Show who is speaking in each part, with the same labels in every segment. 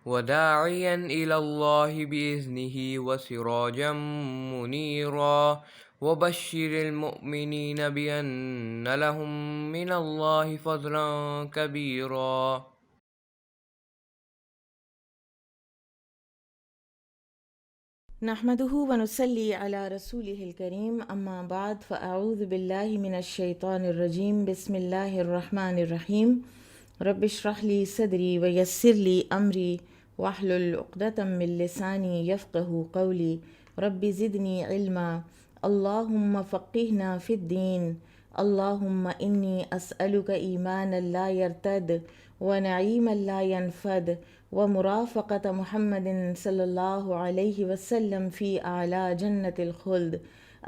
Speaker 1: وداعيا إلى الله بإذنه وسراجا منيرا وبشر المؤمنين بأن لهم من الله فضلا كبيرا.
Speaker 2: نحمده ونصلي على رسوله الكريم اما بعد فاعوذ بالله من الشيطان الرجيم بسم الله الرحمن الرحيم رب اشرح لي صدري ويسر لي امري واحلل عقدة من لساني يفقه قولي رب زدني علما اللهم فقهنا في الدين اللهم اني اسالك ايمانا لا يرتد ونعيما لا ينفد ومرافقة محمد صلی اللہ علیہ وسلم فی اعلیٰ جنت الخلد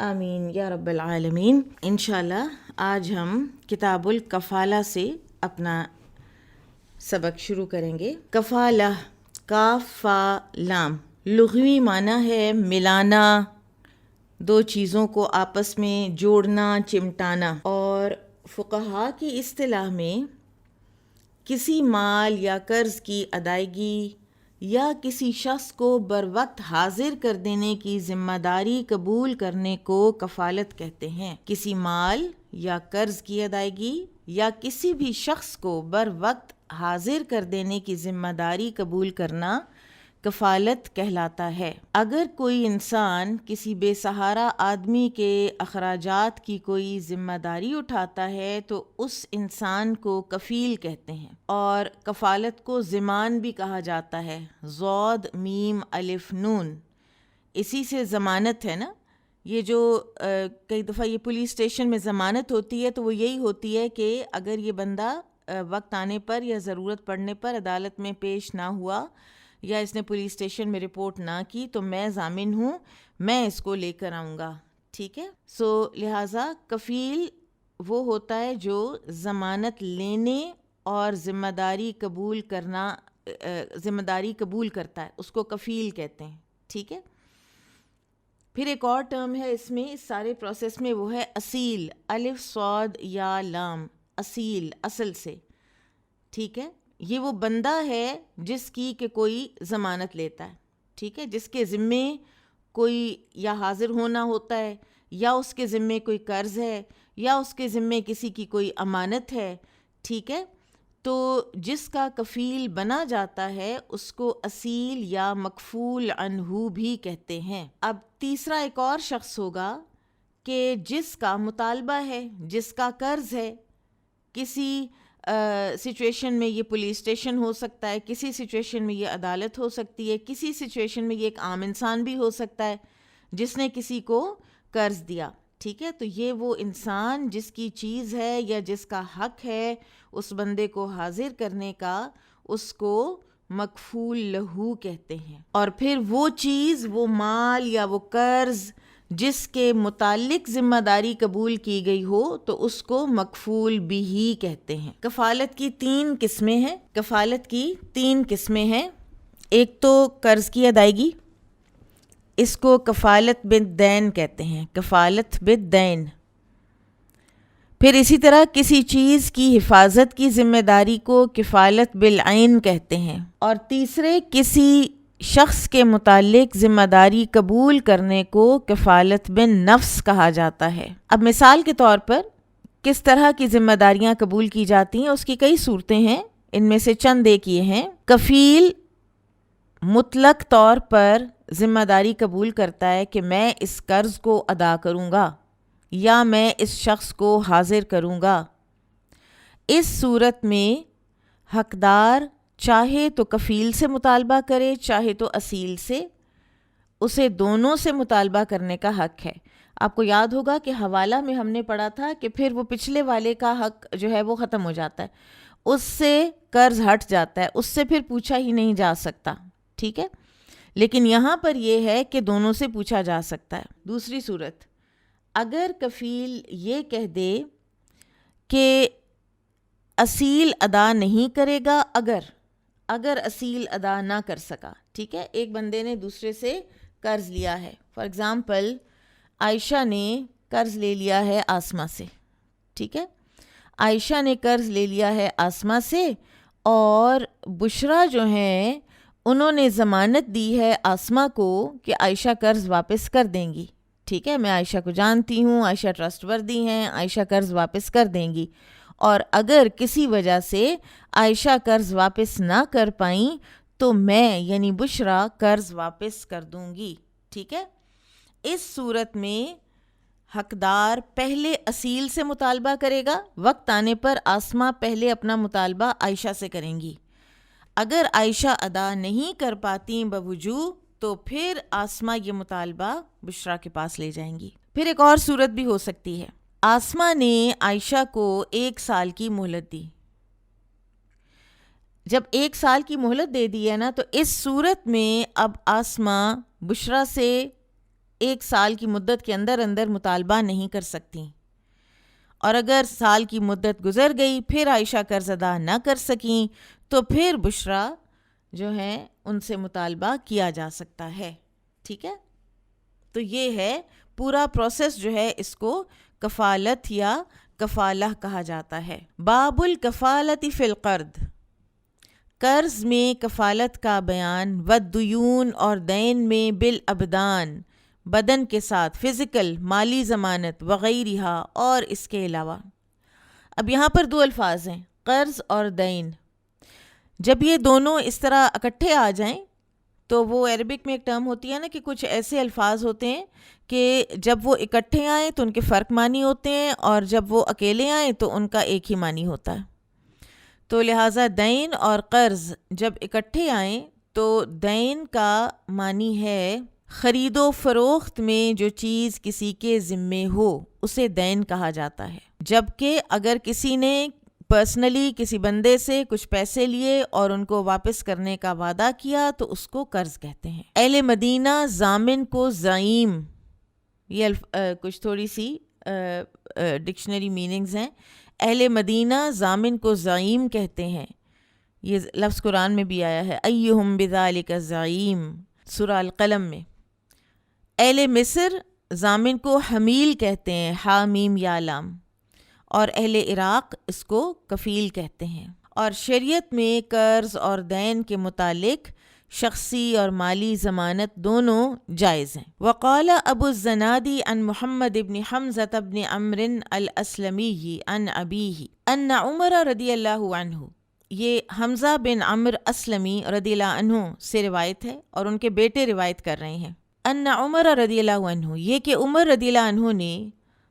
Speaker 2: آمین یا رب العالمین۔ انشاءاللہ آج ہم کتاب الکفالہ سے اپنا سبق شروع کریں گے۔ کفالہ، کاف فا لام، لغوی معنی ہے ملانا، دو چیزوں کو آپس میں جوڑنا، چمٹانا، اور فقہاء کی اصطلاح میں کسی مال یا قرض کی ادائیگی یا کسی شخص کو بر وقت حاضر کر دینے کی ذمہ داری قبول کرنے کو کفالت کہتے ہیں۔ کسی مال یا قرض کی ادائیگی یا کسی بھی شخص کو بر وقت حاضر کر دینے کی ذمہ داری قبول کرنا کفالت کہلاتا ہے۔ اگر کوئی انسان کسی بے سہارا آدمی کے اخراجات کی کوئی ذمہ داری اٹھاتا ہے تو اس انسان کو کفیل کہتے ہیں، اور کفالت کو ضمان بھی کہا جاتا ہے، ضاد میم الف نون، اسی سے ضمانت ہے نا۔ یہ جو کئی دفعہ یہ پولیس اسٹیشن میں ضمانت ہوتی ہے تو وہ یہی ہوتی ہے کہ اگر یہ بندہ وقت آنے پر یا ضرورت پڑنے پر عدالت میں پیش نہ ہوا یا اس نے پولیس اسٹیشن میں رپورٹ نہ کی تو میں ضامن ہوں، میں اس کو لے کر آؤں گا، ٹھیک ہے۔ سو لہٰذا کفیل وہ ہوتا ہے جو ضمانت لینے اور ذمہ داری قبول کرتا ہے، اس کو کفیل کہتے ہیں، ٹھیک ہے۔ پھر ایک اور ٹرم ہے اس میں، اس سارے پروسیس میں، وہ ہے اصیل، الف صاد یا لام، اصیل، اصل سے، ٹھیک ہے۔ یہ وہ بندہ ہے جس کی کہ کوئی ضمانت لیتا ہے، ٹھیک ہے، جس کے ذمے کوئی یا حاضر ہونا ہوتا ہے، یا اس کے ذمے کوئی قرض ہے، یا اس کے ذمے کسی کی کوئی امانت ہے، ٹھیک ہے۔ تو جس کا کفیل بنا جاتا ہے اس کو اصیل یا مکفول عنہ بھی کہتے ہیں۔ اب تیسرا ایک اور شخص ہوگا کہ جس کا مطالبہ ہے، جس کا قرض ہے، کسی سچویشن میں یہ پولیس اسٹیشن ہو سکتا ہے، کسی سچویشن میں یہ عدالت ہو سکتی ہے، کسی سچویشن میں یہ ایک عام انسان بھی ہو سکتا ہے جس نے کسی کو قرض دیا، ٹھیک ہے۔ تو یہ وہ انسان جس کی چیز ہے یا جس کا حق ہے اس بندے کو حاضر کرنے کا، اس کو مکفول لہو کہتے ہیں۔ اور پھر وہ چیز، وہ مال یا وہ قرض جس کے متعلق ذمہ داری قبول کی گئی ہو تو اس کو مکفول بھی کہتے ہیں۔ کفالت کی تین قسمیں ہیں۔ ایک تو قرض کی ادائیگی، اس کو کفالت بالدین کہتے ہیں، کفالت بالدین۔ پھر اسی طرح کسی چیز کی حفاظت کی ذمہ داری کو کفالت بالعین کہتے ہیں۔ اور تیسرے کسی شخص کے متعلق ذمہ داری قبول کرنے کو کفالت بن نفس کہا جاتا ہے۔ اب مثال کے طور پر کس طرح کی ذمہ داریاں قبول کی جاتی ہیں اس کی کئی صورتیں ہیں، ان میں سے چند ایک یہ ہیں۔ کفیل مطلق طور پر ذمہ داری قبول کرتا ہے کہ میں اس قرض کو ادا کروں گا یا میں اس شخص کو حاضر کروں گا۔ اس صورت میں حقدار چاہے تو کفیل سے مطالبہ کرے، چاہے تو اصیل سے، اسے دونوں سے مطالبہ کرنے کا حق ہے۔ آپ کو یاد ہوگا کہ حوالہ میں ہم نے پڑھا تھا کہ پھر وہ پچھلے والے کا حق جو ہے وہ ختم ہو جاتا ہے، اس سے قرض ہٹ جاتا ہے، اس سے پھر پوچھا ہی نہیں جا سکتا، ٹھیک ہے۔ لیکن یہاں پر یہ ہے کہ دونوں سے پوچھا جا سکتا ہے۔ دوسری صورت، اگر کفیل یہ کہہ دے کہ اصیل ادا نہیں کرے گا، اگر اصیل ادا نہ کر سکا، ٹھیک ہے، ایک بندے نے دوسرے سے قرض لیا ہے، فار ایگزامپل عائشہ نے قرض لے لیا ہے آسمہ سے، ٹھیک ہے، عائشہ نے قرض لے لیا ہے آسمہ سے، اور بشریٰ جو ہیں انہوں نے ضمانت دی ہے آسما کو کہ عائشہ قرض واپس کر دیں گی. ٹھیک ہے، میں عائشہ کو جانتی ہوں، عائشہ ٹرسٹ وردی ہیں، عائشہ قرض واپس کر دیں گی. اور اگر کسی وجہ سے عائشہ قرض واپس نہ کر پائیں تو میں یعنی بشرا قرض واپس کر دوں گی. ٹھیک ہے، اس صورت میں حقدار پہلے اصیل سے مطالبہ کرے گا، وقت آنے پر آسما پہلے اپنا مطالبہ عائشہ سے کریں گی. اگر عائشہ ادا نہیں کر پاتی بوجوہ تو پھر آسما یہ مطالبہ بشرا کے پاس لے جائیں گی. پھر ایک اور صورت بھی ہو سکتی ہے، آسما نے عائشہ کو 1 سال کی مہلت دی. جب 1 سال کی مہلت دے دی ہے نا، تو اس صورت میں اب آسما بشرا سے 1 سال کی مدت کے اندر اندر مطالبہ نہیں کر سکتی. اور اگر سال کی مدت گزر گئی پھر عائشہ قرض ادا نہ کر سکیں تو پھر بشرا جو ہے ان سے مطالبہ کیا جا سکتا ہے. ٹھیک ہے، تو یہ ہے پورا پروسیس جو ہے، اس کو کفالت یا کفالہ کہا جاتا ہے. باب الکفالت فی القرض، قرض میں کفالت کا بیان. والدیون، اور دین میں بالابدان، بدن کے ساتھ، فزیکل مالی ضمانت، وغیرہ اور اس کے علاوہ. اب یہاں پر 2 الفاظ ہیں، قرض اور دین. جب یہ دونوں اس طرح اکٹھے آ جائیں تو وہ عربک میں ایک ٹرم ہوتی ہے نا کہ کچھ ایسے الفاظ ہوتے ہیں کہ جب وہ اکٹھے آئیں تو ان کے فرق معنی ہوتے ہیں، اور جب وہ اکیلے آئیں تو ان کا ایک ہی معنی ہوتا ہے. تو لہٰذا دین اور قرض جب اکٹھے آئیں تو دین کا معنی ہے خرید و فروخت میں جو چیز کسی کے ذمے ہو اسے دین کہا جاتا ہے. جبکہ اگر کسی نے پرسنلی کسی بندے سے کچھ پیسے لیے اور ان کو واپس کرنے کا وعدہ کیا تو اس کو قرض کہتے ہیں. اہل مدینہ ضامن کو زعیم، یہ کچھ تھوڑی سی ڈکشنری میننگز ہیں. اہل مدینہ ضامن کو زعیم کہتے ہیں، یہ لفظ قرآن میں بھی آیا ہے، ایہم بذالک زعیم، سورہ القلم میں. اہل مصر ضامن کو حمیل کہتے ہیں، حامیم یا لام، اور اہل عراق اس کو کفیل کہتے ہیں. اور شریعت میں قرض اور دین کے متعلق شخصی اور مالی ضمانت دونوں جائز ہیں. وقال ابو الزنادی عن محمد بن حمزة بن عمرو الاسلمی عن ابیہ ان عمر رضی اللہ عنہ، یہ حمزہ بن عمرو اسلمی رضی اللہ عنہ سے روایت ہے اور ان کے بیٹے روایت کر رہے ہیں. ان عمر رضی اللہ عنہ، یہ کہ عمر رضی اللہ عنہ نے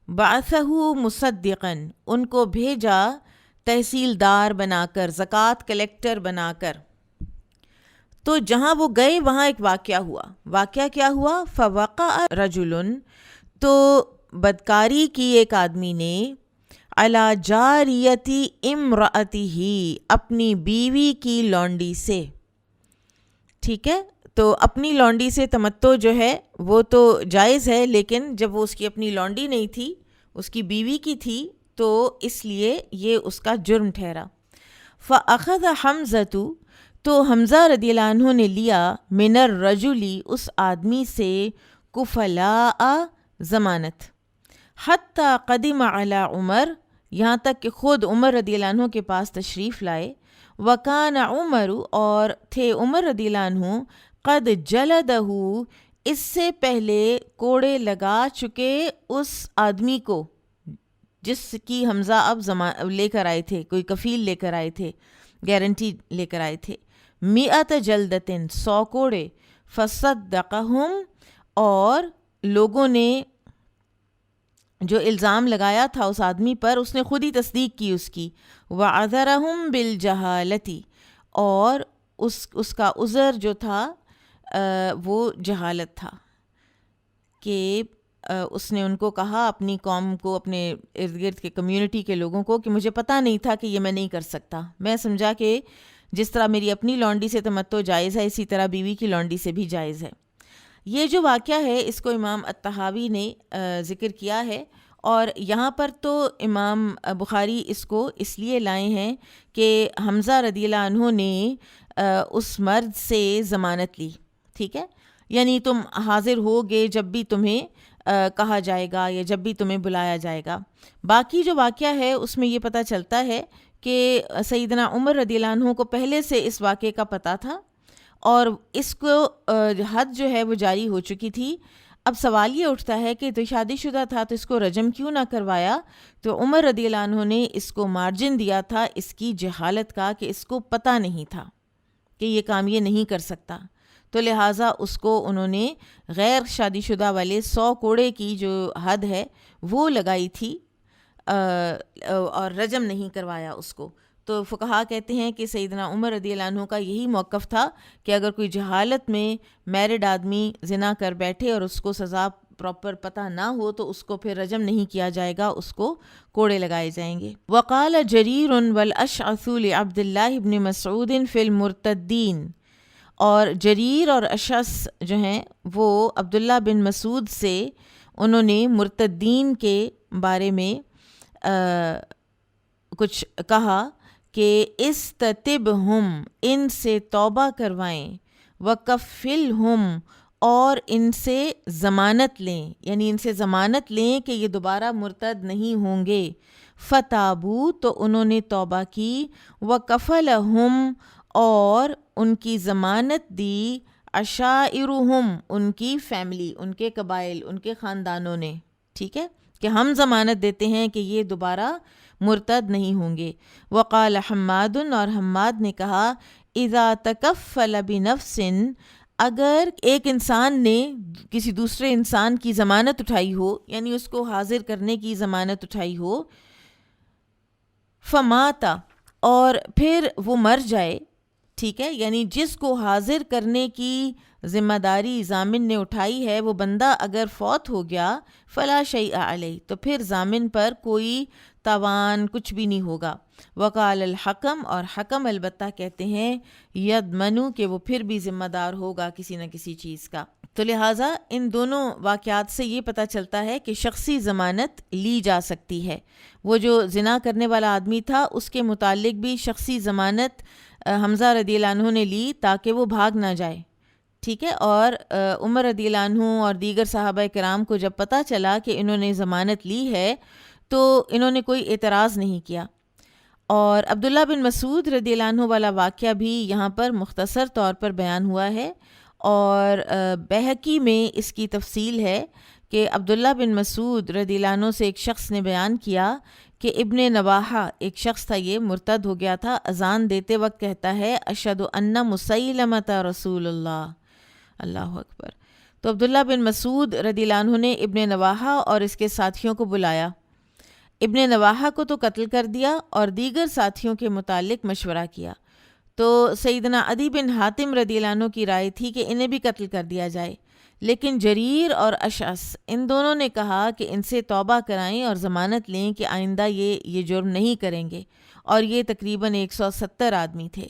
Speaker 2: بعثہ مصدقا، ان کو بھیجا تحصیلدار بنا کر، زکوٰۃ کلیکٹر بنا کر. تو جہاں وہ گئے وہاں ایک واقعہ ہوا. واقعہ کیا ہوا؟ فوقع رجل، تو بدکاری کی ایک آدمی نے، علی جاریتی امرأتہ، اپنی بیوی کی لونڈی سے. ٹھیک ہے، تو اپنی لونڈی سے تمتع جو ہے وہ تو جائز ہے، لیکن جب وہ اس کی اپنی لونڈی نہیں تھی، اس کی بیوی کی تھی، تو اس لیے یہ اس کا جرم ٹھہرا. فأخذ حمزۃ، تو حمزہ رضی اللہ عنہ نے لیا، من الرجلی، اس آدمی سے، کفلاء، ضمانت، حتی قدم علی عمر، یہاں تک کہ خود عمر رضی اللہ عنہ کے پاس تشریف لائے. وکان عمر، اور تھے عمر رضی اللہ عنہ، قد جلدہ، اس سے پہلے کوڑے لگا چکے اس آدمی کو جس کی حمزہ اب لے کر آئے تھے، کوئی کفیل لے کر آئے تھے، گارنٹی لے کر آئے تھے. 100 جلدتن، 100 کوڑے. فصدقہم، اور لوگوں نے جو الزام لگایا تھا اس آدمی پر اس نے خود ہی تصدیق کی اس کی. وعذرہم بالجہالتی، اور اس کا عذر جو تھا وہ جہالت تھا، کہ اس نے ان کو کہا، اپنی قوم کو، اپنے ارد گرد کے کمیونٹی کے لوگوں کو، کہ مجھے پتہ نہیں تھا کہ یہ میں نہیں کر سکتا. میں سمجھا کہ جس طرح میری اپنی لونڈی سے تمتع جائز ہے اسی طرح بیوی کی لونڈی سے بھی جائز ہے. یہ جو واقعہ ہے اس کو امام الطحاوی نے ذکر کیا ہے، اور یہاں پر تو امام بخاری اس کو اس لیے لائے ہیں کہ حمزہ رضی اللہ عنہ نے اس مرد سے ضمانت لی. ٹھیک ہے، یعنی تم حاضر ہوگے جب بھی تمہیں کہا جائے گا یا جب بھی تمہیں بلایا جائے گا. باقی جو واقعہ ہے اس میں یہ پتہ چلتا ہے کہ سیدنا عمر رضی اللہ عنہ کو پہلے سے اس واقعے کا پتہ تھا، اور اس کو حد جو ہے وہ جاری ہو چکی تھی۔ اب سوال یہ اٹھتا ہے کہ تو شادی شدہ تھا تو اس کو رجم کیوں نہ کروایا؟ تو عمر رضی اللہ عنہ نے اس کو مارجن دیا تھا اس کی جہالت کا، کہ اس کو پتہ نہیں تھا کہ یہ کام یہ نہیں کر سکتا، تو لہٰذا اس کو انہوں نے غیر شادی شدہ والے 100 کوڑے کی جو حد ہے وہ لگائی تھی اور رجم نہیں کروایا اس کو۔ تو فقہا کہتے ہیں کہ سیدنا عمر رضی اللہ عنہ کا یہی موقف تھا کہ اگر کوئی جہالت میں میرڈ آدمی زنا کر بیٹھے اور اس کو سزا پراپر پتہ نہ ہو تو اس کو پھر رجم نہیں کیا جائے گا، اس کو کوڑے لگائے جائیں گے۔ وقال جریر والاشعث لعبد اللہ بن مسعود فی المرتدین، اور جریر اور اشعث جو ہیں وہ عبداللہ بن مسعود سے انہوں نے مرتدین کے بارے میں کچھ کہا کہ استتبہم، ان سے توبہ کروائیں، وکفلہم، اور ان سے ضمانت لیں، یعنی ان سے ضمانت لیں کہ یہ دوبارہ مرتد نہیں ہوں گے۔ فتابو، تو انہوں نے توبہ کی، وکفلہم، اور ان کی ضمانت دی، عشائرہم، ان کی فیملی، ان کے قبائل، ان کے خاندانوں نے، ٹھیک ہے، کہ ہم ضمانت دیتے ہیں کہ یہ دوبارہ مرتد نہیں ہوں گے۔ وقال حماد، اور حماد نے کہا، اذا تکفل بنفس، اگر ایک انسان نے کسی دوسرے انسان کی ضمانت اٹھائی ہو، یعنی اس کو حاضر کرنے کی ضمانت اٹھائی ہو، فماتا، اور پھر وہ مر جائے، ٹھیک ہے، یعنی جس کو حاضر کرنے کی ذمہ داری ضامن نے اٹھائی ہے وہ بندہ اگر فوت ہو گیا، فلا شیء علیہ، تو پھر ضامن پر کوئی تاوان کچھ بھی نہیں ہوگا۔ وقال الحکم، اور حکم البتہ کہتے ہیں، یضمنو، کہ وہ پھر بھی ذمہ دار ہوگا کسی نہ کسی چیز کا۔ تو لہٰذا ان دونوں واقعات سے یہ پتہ چلتا ہے کہ شخصی ضمانت لی جا سکتی ہے۔ وہ جو زنا کرنے والا آدمی تھا اس کے متعلق بھی شخصی ضمانت حمزہ رضی اللہ عنہ نے لی تاکہ وہ بھاگ نہ جائے، ٹھیک ہے، اور عمر رضی اللہ عنہ اور دیگر صحابہ کرام کو جب پتہ چلا کہ انہوں نے ضمانت لی ہے تو انہوں نے کوئی اعتراض نہیں کیا۔ اور عبداللہ بن مسعود رضی اللہ عنہ والا واقعہ بھی یہاں پر مختصر طور پر بیان ہوا ہے، اور بہقی میں اس کی تفصیل ہے کہ عبداللہ بن مسعود رضی اللہ عنہ سے ایک شخص نے بیان کیا کہ ابن نواحہ، ایک شخص تھا، یہ مرتد ہو گیا تھا، اذان دیتے وقت کہتا ہے، اشہد ان مسیلمۃ رسول اللہ، اللہ اکبر۔ تو عبداللہ بن مسعود رضی اللہ عنہ نے ابن نواحہ اور اس کے ساتھیوں کو بلایا، ابن نواحہ کو تو قتل کر دیا اور دیگر ساتھیوں کے متعلق مشورہ کیا۔ تو سیدنا عدی بن حاتم رضی اللہ عنہ کی رائے تھی کہ انہیں بھی قتل کر دیا جائے، لیکن جریر اور اشعث ان دونوں نے کہا کہ ان سے توبہ کرائیں اور ضمانت لیں کہ آئندہ یہ جرم نہیں کریں گے، اور یہ تقریباً 170 آدمی تھے،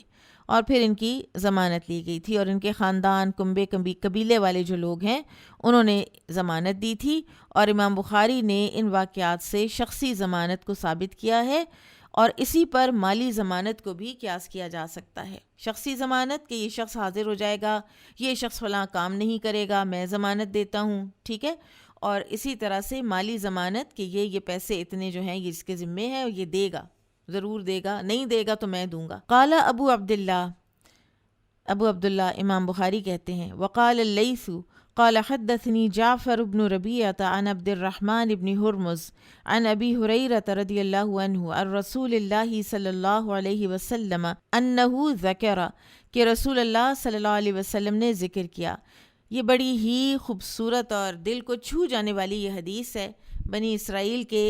Speaker 2: اور پھر ان کی ضمانت لی گئی تھی، اور ان کے خاندان، کنبے، قبیلے والے جو لوگ ہیں انہوں نے ضمانت دی تھی، اور امام بخاری نے ان واقعات سے شخصی ضمانت کو ثابت کیا ہے، اور اسی پر مالی ضمانت کو بھی قیاس کیا جا سکتا ہے۔ شخصی ضمانت کہ یہ شخص حاضر ہو جائے گا، یہ شخص فلاں کام نہیں کرے گا، میں ضمانت دیتا ہوں، ٹھیک ہے، اور اسی طرح سے مالی ضمانت کہ یہ پیسے اتنے جو ہیں یہ اس کے ذمے ہے اور یہ دے گا، ضرور دے گا، نہیں دے گا تو میں دوں گا۔ قال ابو عبداللہ امام بخاری کہتے ہیں، وقال اللیث قال حدثني جعفر بن ربيعة عن عبد الرحمن بن هرمز عن أبي هريرة رضي الله عنه عن رسول الله صلى الله عليه وسلم أنه ذكر، کہ رسول اللہ صلی اللہ علیہ وسلم نے ذکر کیا۔ یہ بڑی ہی خوبصورت اور دل کو چھو جانے والی یہ حدیث ہے بنی اسرائیل کے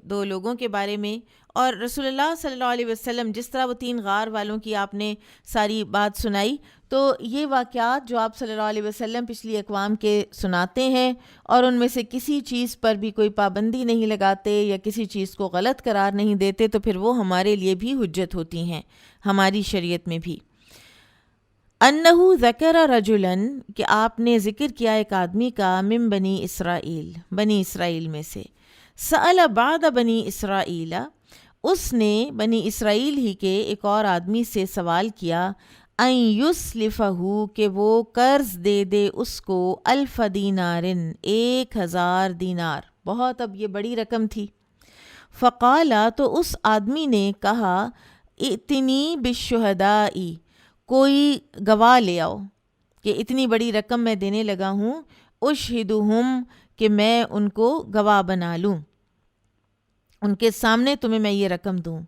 Speaker 2: دو لوگوں کے بارے میں، اور رسول اللہ صلی اللہ علیہ وسلم جس طرح وہ 3 غار والوں کی آپ نے ساری بات سنائی، تو یہ واقعات جو آپ صلی اللہ علیہ وسلم پچھلی اقوام کے سناتے ہیں اور ان میں سے کسی چیز پر بھی کوئی پابندی نہیں لگاتے یا کسی چیز کو غلط قرار نہیں دیتے، تو پھر وہ ہمارے لیے بھی حجت ہوتی ہیں ہماری شریعت میں بھی۔ انہو ذکر رجلاً، کہ آپ نے ذکر کیا ایک آدمی کا، من بنی اسرائیل میں سے، سأل بعد بنی اسرائیل، اس نے بنی اسرائیل ہی کے ایک اور آدمی سے سوال کیا، ان یسلفہ، کہ وہ قرض دے دے اس کو، 1000 دینار، 1000 دینار، بہت، اب یہ بڑی رقم تھی۔ فقالا، تو اس آدمی نے کہا، ائتنی بالشہداء، کوئی گواہ لے آؤ کہ اتنی بڑی رقم میں دینے لگا ہوں، اشہدہم کہ میں ان کو گواہ بنا لوں، ان کے سامنے تمہیں میں یہ رقم دوں۔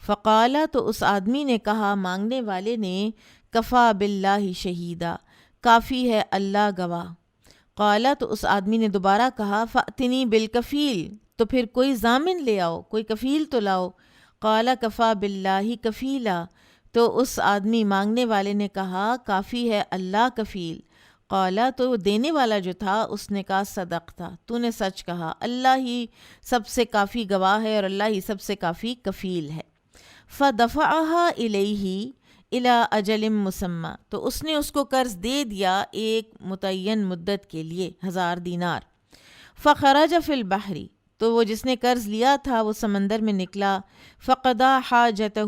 Speaker 2: فقالا تو اس آدمی نے کہا، مانگنے والے نے، کفا باللہ شہیدا، کافی ہے اللہ گواہ۔ قالا تو اس آدمی نے دوبارہ کہا، فأتنی بالکفیل، تو پھر کوئی ضامن لے آؤ، کوئی کفیل تو لاؤ۔ قالا کفا باللہ کفیلا، تو اس آدمی مانگنے والے نے کہا، کافی ہے اللہ کفیل۔ قالا تو دینے والا جو تھا اس نے کہا، صدقتا، تو نے سچ کہا، اللہ ہی سب سے کافی گواہ ہے اور اللہ ہی سب سے کافی کفیل ہے۔ فدفعها الیہ الی اجل مسمی، تو اس نے اس کو قرض دے دیا ایک متعین مدت کے لیے، 1000 دینار۔ فخرج فی البحر، تو وہ جس نے قرض لیا تھا وہ سمندر میں نکلا۔ فقضی حاجتہ،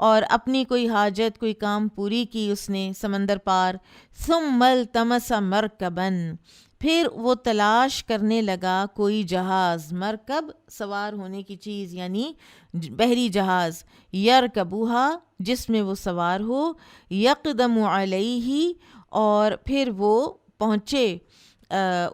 Speaker 2: اور اپنی کوئی حاجت، کوئی کام پوری کی اس نے سمندر پار۔ ثم التمس مرکبا، پھر وہ تلاش کرنے لگا کوئی جہاز، مرکب سوار ہونے کی چیز یعنی بحری جہاز، یرکبوہا جس میں وہ سوار ہو، یقدم علیہ، اور پھر وہ پہنچے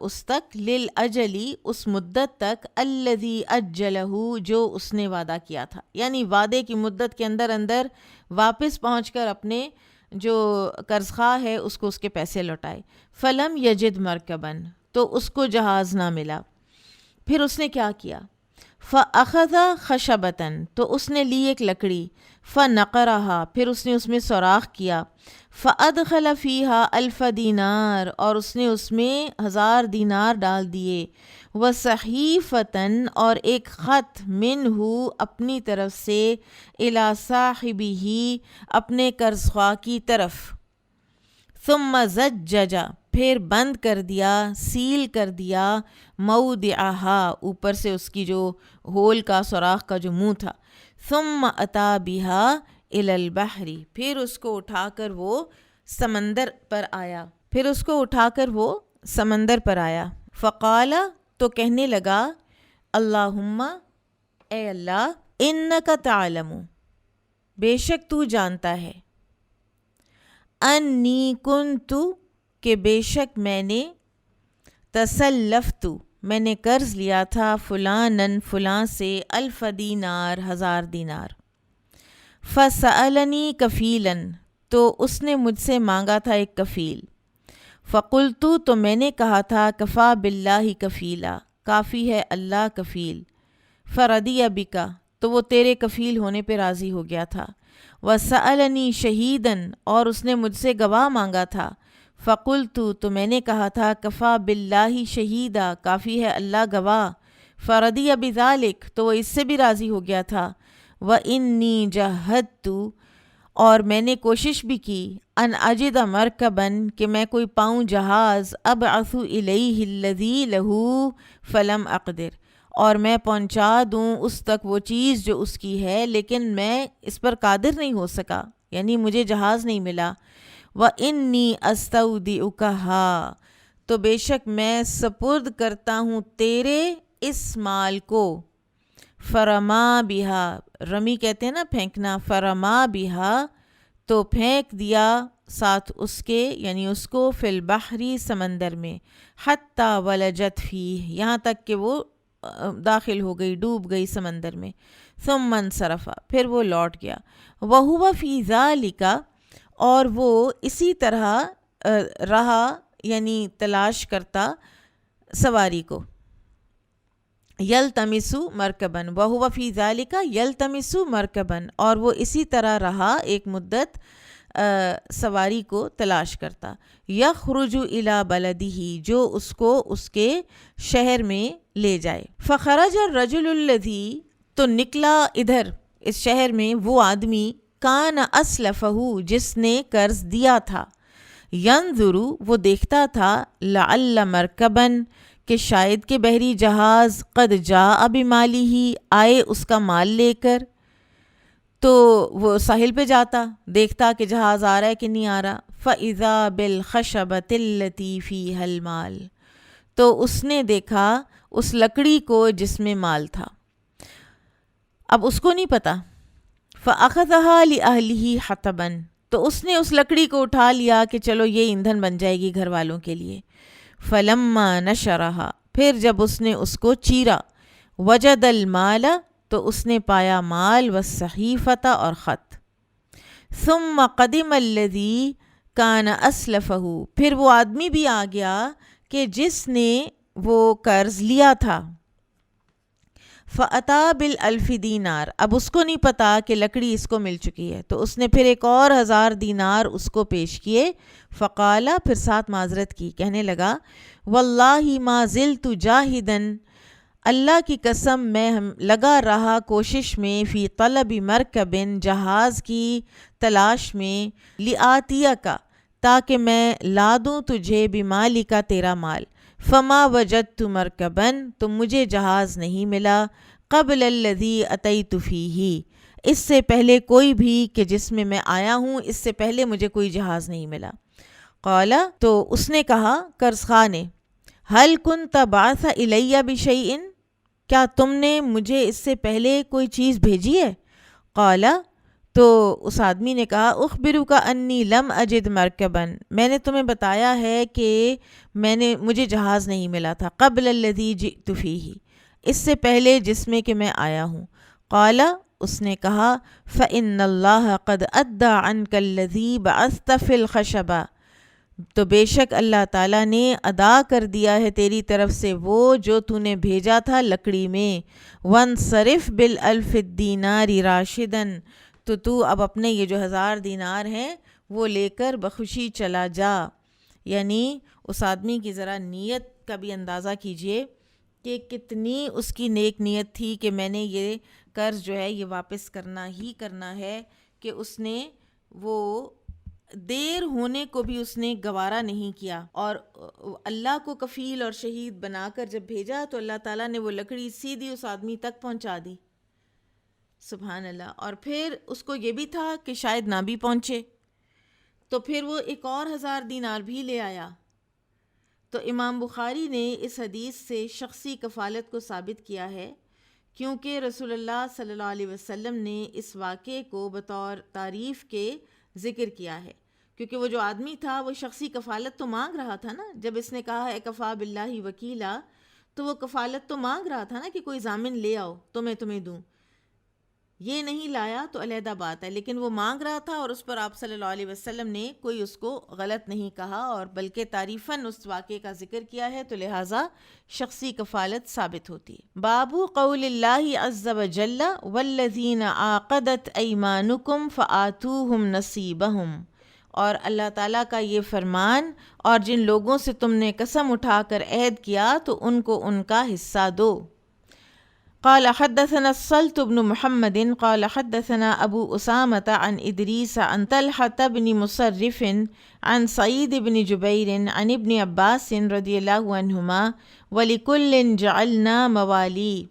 Speaker 2: اس تک، للاجلی اس مدت تک، الذی اجلہ جو اس نے وعدہ کیا تھا، یعنی وعدے کی مدت کے اندر اندر واپس پہنچ کر اپنے جو قرض خواہ ہے اس کو اس کے پیسے لوٹائے۔ فلم یجد مرکباً، تو اس کو جہاز نہ ملا۔ پھر اس نے کیا کیا، فاخذ خشبۃ، تو اس نے لی ایک لکڑی، فنقرہا، پھر اس نے اس میں سوراخ کیا، فادخل فیہا 1000 دینار، اور اس نے اس میں 1000 دینار ڈال دیے، وصحیفۃ، اور ایک خط، منہ اپنی طرف سے، الی صاحبہ اپنے قرض خواہ کی طرف، ثم زجج، پھر بند کر دیا، سیل کر دیا، موضعہا اوپر سے اس کی جو ہول کا سوراخ کا جو منہ تھا، ثم اتی بہا الی البحر، پھر اس کو اٹھا کر وہ سمندر پر آیا، فقال، تو کہنے لگا، اللہم، اے اللہ، انک تعلم، بے شک تو جانتا ہے، انی کنت، کہ بے شک میں نے، تسلفت، میں نے قرض لیا تھا، فلانن فلاں سے، 1000 دینار 1000 دینار، فسألنی کفیلا، تو اس نے مجھ سے مانگا تھا ایک کفیل، فقلت، تو میں نے کہا تھا، کفا باللہ کفیلا، کافی ہے اللہ کفیل، فرضی بک، تو وہ تیرے کفیل ہونے پہ راضی ہو گیا تھا، وسألنی شہیدا، اور اس نے مجھ سے گواہ مانگا تھا، فقلت، تو میں نے کہا تھا، کفا باللہ شہیدا، کافی ہے اللہ گواہ، فرضی بذالک، تو وہ اس سے بھی راضی ہو گیا تھا، وانی جہدت، اور میں نے کوشش بھی کی، ان اجد مرکبا، کہ میں کوئی پاؤں جہاز، ابعث الیہ الذی لہ فلم اقدر، اور میں پہنچا دوں اس تک وہ چیز جو اس کی ہے لیکن میں اس پر قادر نہیں ہو سکا، یعنی مجھے جہاز نہیں ملا، وانی استودعکھا، تو بے شک میں سپرد کرتا ہوں تیرے اس مال کو، فرما بہا، رمی کہتے ہیں نا پھینکنا، فرما بہا، تو پھینک دیا ساتھ اس کے، یعنی اس کو، فی البحر سمندر میں، حتی ولجت فیہ، یہاں تک کہ وہ داخل ہو گئی، ڈوب گئی سمندر میں، ثم انصرف، پھر وہ لوٹ گیا، وہو فی ذالک، اور وہ اسی طرح رہا، یعنی تلاش کرتا سواری کو، یلتمس مرکباً، وہو فی ذالک یلتمس مرکباً، اور وہ اسی طرح رہا ایک مدت سواری کو تلاش کرتا، یخرج الی بلدہ، جو اس کو اس کے شہر میں لے جائے، فخرج الرجل الذی، تو نکلا ادھر اس شہر میں وہ آدمی، کان اسلفہ، جس نے قرض دیا تھا، ینظر، وہ دیکھتا تھا، لعل مرکباً، کہ شاید کہ بحری جہاز، قد جاء بمالہ، آئے اس کا مال لے کر، تو وہ ساحل پہ جاتا، دیکھتا کہ جہاز آ رہا ہے کہ نہیں آ رہا، فَإِذَا بِالْخَشَبَةِ الَّتِي فِيهَا الْمَالِ، تو اس نے دیکھا اس لکڑی کو جس میں مال تھا، اب اس کو نہیں پتا، فَأَخَذَهَا لِأَهْلِهِ حَطَبًا، تو اس نے اس لکڑی کو اٹھا لیا کہ چلو یہ ایندھن بن جائے گی گھر والوں کے لیے. فلما نشرها، پھر جب اس نے اس کو چیرا، وجد المال، تو اس نے پایا مال، والصحیفۃ، اور خط. ثم قدم الذی کان اسلفہ، پھر وہ آدمی بھی آ گیا کہ جس نے وہ قرض لیا تھا. فَأَتَى بِالْأَلْفِ دینار، اب اس کو نہیں پتا کہ لکڑی اس کو مل چکی ہے، تو اس نے پھر ایک اور 1000 دینار اس کو پیش کیے. فقال، پھر ساتھ معذرت کی، کہنے لگا واللہ ما زلت جاہدن، اللہ کی قسم میں لگا رہا کوشش میں، فی طلب مرکب، جہاز کی تلاش میں، لآتیک، تاکہ میں لا دوں تجھے، بمالی کا، تیرا مال. فما وجدت مرکبا، تو مجھے جہاز نہیں ملا، قبل الذی اتیت فیہ، اس سے پہلے کوئی بھی کہ جس میں آیا ہوں، اس سے پہلے مجھے کوئی جہاز نہیں ملا. قال، تو اس نے کہا قرض خواہ نے، هل كنت بعث الی بشیء، کیا تم نے مجھے اس سے پہلے کوئی چیز بھیجی ہے؟ قال، تو اس آدمی نے کہا اخبرک انی لم اجد مرکبا، میں نے تمہیں بتایا ہے کہ مجھے جہاز نہیں ملا تھا، قبل الذی جئت فیہ، اس سے پہلے جس میں کہ میں آیا ہوں. قال، اس نے کہا فإن اللہ قد ادى عنک الذی بعثت فی الخشبہ، تو بے شک اللہ تعالیٰ نے ادا کر دیا ہے تیری طرف سے وہ جو تو نے بھیجا تھا لکڑی میں. وانصرف بالالف الدینار راشدا، تو اب اپنے یہ جو 1000 دینار ہیں وہ لے کر بخوشی چلا جا. یعنی اس آدمی کی ذرا نیت کا بھی اندازہ کیجئے کہ کتنی اس کی نیک نیت تھی کہ میں نے یہ قرض جو ہے یہ واپس کرنا ہی کرنا ہے، کہ اس نے وہ دیر ہونے کو بھی اس نے گوارا نہیں کیا، اور اللہ کو کفیل اور شہید بنا کر جب بھیجا تو اللہ تعالیٰ نے وہ لکڑی سیدھی اس آدمی تک پہنچا دی. سبحان اللہ. اور پھر اس کو یہ بھی تھا کہ شاید نہ بھی پہنچے، تو پھر وہ ایک اور 1000 دینار بھی لے آیا. تو امام بخاری نے اس حدیث سے شخصی کفالت کو ثابت کیا ہے، کیونکہ رسول اللہ صلی اللہ علیہ وسلم نے اس واقعے کو بطور تعریف کے ذکر کیا ہے، کیونکہ وہ جو آدمی تھا وہ شخصی کفالت تو مانگ رہا تھا نا. جب اس نے کہا ہے کفا باللہ وکیلا، تو وہ کفالت تو مانگ رہا تھا نا کہ کوئی ضامن لے آؤ تو میں تمہیں دوں. یہ نہیں لایا تو علیحدہ بات ہے، لیکن وہ مانگ رہا تھا، اور اس پر آپ صلی اللہ علیہ وسلم نے کوئی اس کو غلط نہیں کہا، اور بلکہ تعریفاً اس واقعے کا ذکر کیا ہے، تو لہٰذا شخصی کفالت ثابت ہوتی ہے. باب قول اللہ عز وجل والذین عاقدت ایمانکم فآتوہم نصیبہم، اور اللہ تعالیٰ کا یہ فرمان، اور جن لوگوں سے تم نے قسم اٹھا کر عہد کیا تو ان کو ان کا حصہ دو. قال حدثنا الصلت بن محمد قال حدثنا ابو اسامة عن ادریس عن طلحة بن مصرف عن سعید بن جبیر عن ابن عباس رضی اللہ عنہما ولکل جعلنا موالی.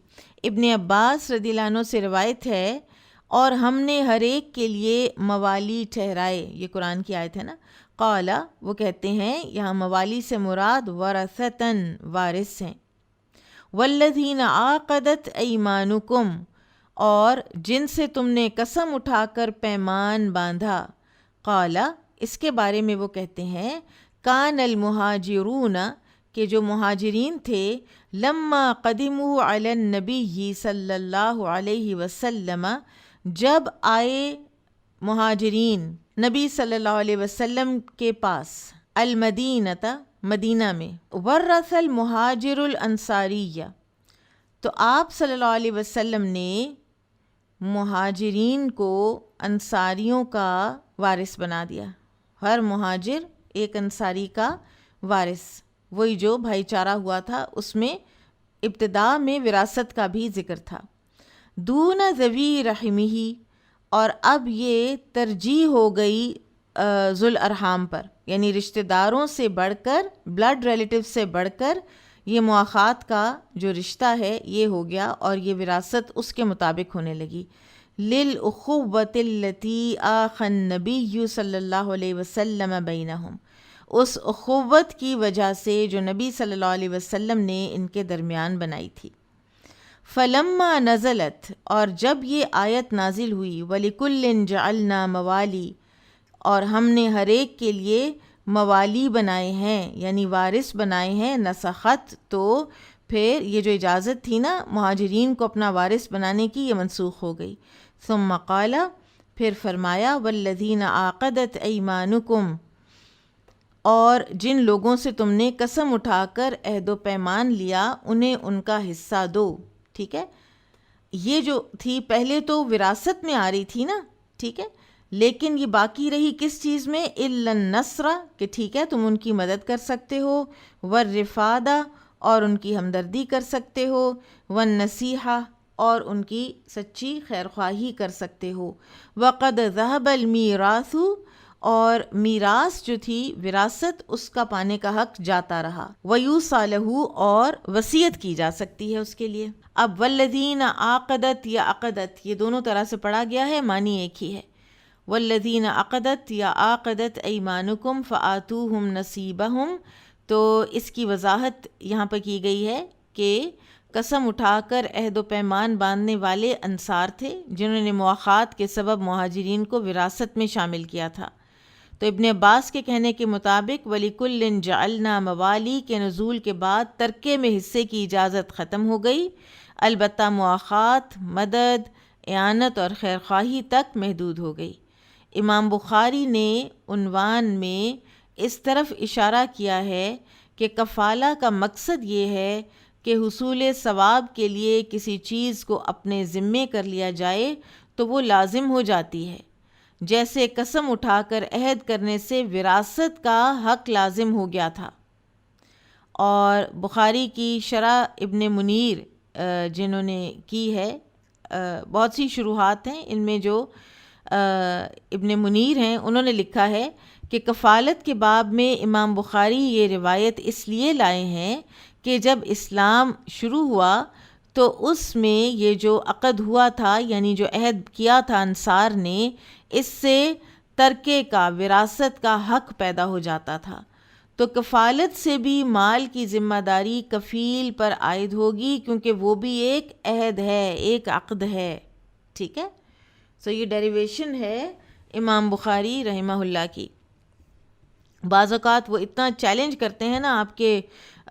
Speaker 2: ابن عباس رضی اللہ عنہ سے روایت ہے، اور ہم نے ہر ایک کے لیے موالی ٹھہرائے. یہ قرآن کی آیت ہے نا. قال، وہ کہتے ہیں یہاں موالی سے مراد ورثتاً، وارث ہیں. والذین عاقدت ایمانکم، اور جن سے تم نے قسم اٹھا کر پیمان باندھا. قال، اس کے بارے میں وہ کہتے ہیں کان المہاجرون، کہ جو مہاجرین تھے، لما قدموا علی النبی صلی اللہ علیہ وسلم، جب آئے مہاجرین نبی صلی اللہ علیہ وسلم کے پاس، المدینۃ، مدینہ میں، ورث المہاجر الانصاریہ، تو آپ صلی اللہ علیہ وسلم نے مہاجرین کو انصاریوں کا وارث بنا دیا. ہر مہاجر ایک انصاری کا وارث، وہی جو بھائی چارہ ہوا تھا، اس میں ابتدا میں وراثت کا بھی ذکر تھا. دون ذوی رحمہ، اور اب یہ ترجیح ہو گئی ذو الارحام پر، یعنی رشتہ داروں سے بڑھ کر، بلڈ ریلیٹیو سے بڑھ کر یہ مواخات کا جو رشتہ ہے یہ ہو گیا، اور یہ وراثت اس کے مطابق ہونے لگی. للأخوة التي آخى النبی صلی اللہ علیہ وسلم بینہم، اس اخوت کی وجہ سے جو نبی صلی اللہ علیہ وسلم نے ان کے درمیان بنائی تھی. فلما نزلت، اور جب یہ آیت نازل ہوئی، وَلِكُلٍّ جَعَلْنَا مَوَالِي، اور ہم نے ہر ایک کے لیے موالی بنائے ہیں یعنی وارث بنائے ہیں. نسخت تو پھر یہ جو اجازت تھی نا مہاجرین کو اپنا وارث بنانے کی یہ منسوخ ہو گئی. ثم قال پھر فرمایا والذین عقدت ایمانکم اور جن لوگوں سے تم نے قسم اٹھا کر عہد و پیمان لیا انہیں ان کا حصہ دو. ٹھیک ہے, یہ جو تھی پہلے تو وراثت میں آ رہی تھی نا, ٹھیک ہے, لیکن یہ باقی رہی کس چیز میں؟ الا النصر کہ ٹھیک ہے تم ان کی مدد کر سکتے ہو, والرفادہ اور ان کی ہمدردی کر سکتے ہو, والنصیحہ اور ان کی سچی خیرخواہی کر سکتے ہو. وقد ذهب المیراث اور میراث جو تھی وراثت اس کا پانے کا حق جاتا رہا. ویوصى له اور وصیت کی جا سکتی ہے اس کے لیے. اب والذین عقدت یا عقدت یہ دونوں طرح سے پڑھا گیا ہے, معنی ایک ہی ہے. والذین عقدت یا عقدت ایمانکم فآتوہم نصیبہم, تو اس کی وضاحت یہاں پر کی گئی ہے کہ قسم اٹھا کر عہد و پیمان باندھنے والے انصار تھے جنہوں نے مواخات کے سبب مہاجرین کو وراثت میں شامل کیا تھا. تو ابن عباس کے کہنے کے مطابق وَلِكُلٍّ جَعَلْنَا مَوَالِي کے نزول کے بعد ترکے میں حصے کی اجازت ختم ہو گئی, البتہ مواخات, مدد, اعانت اور خیرخواہی تک محدود ہو گئی. امام بخاری نے عنوان میں اس طرف اشارہ کیا ہے کہ کفالہ کا مقصد یہ ہے کہ حصول ثواب کے لیے کسی چیز کو اپنے ذمے کر لیا جائے تو وہ لازم ہو جاتی ہے, جیسے قسم اٹھا کر عہد کرنے سے وراثت کا حق لازم ہو گیا تھا. اور بخاری کی شرح ابن منیر جنہوں نے کی ہے, بہت سی شروحات ہیں, ان میں جو ابن منیر ہیں انہوں نے لکھا ہے کہ کفالت کے باب میں امام بخاری یہ روایت اس لیے لائے ہیں کہ جب اسلام شروع ہوا تو اس میں یہ جو عقد ہوا تھا یعنی جو عہد کیا تھا انصار نے, اس سے ترکے کا وراثت کا حق پیدا ہو جاتا تھا. تو کفالت سے بھی مال کی ذمہ داری کفیل پر عائد ہوگی کیونکہ وہ بھی ایک عہد ہے, ایک عقد ہے. ٹھیک ہے, سو یہ ڈیریویشن ہے امام بخاری رحمہ اللہ کی. بعض اوقات وہ اتنا چیلنج کرتے ہیں نا آپ کے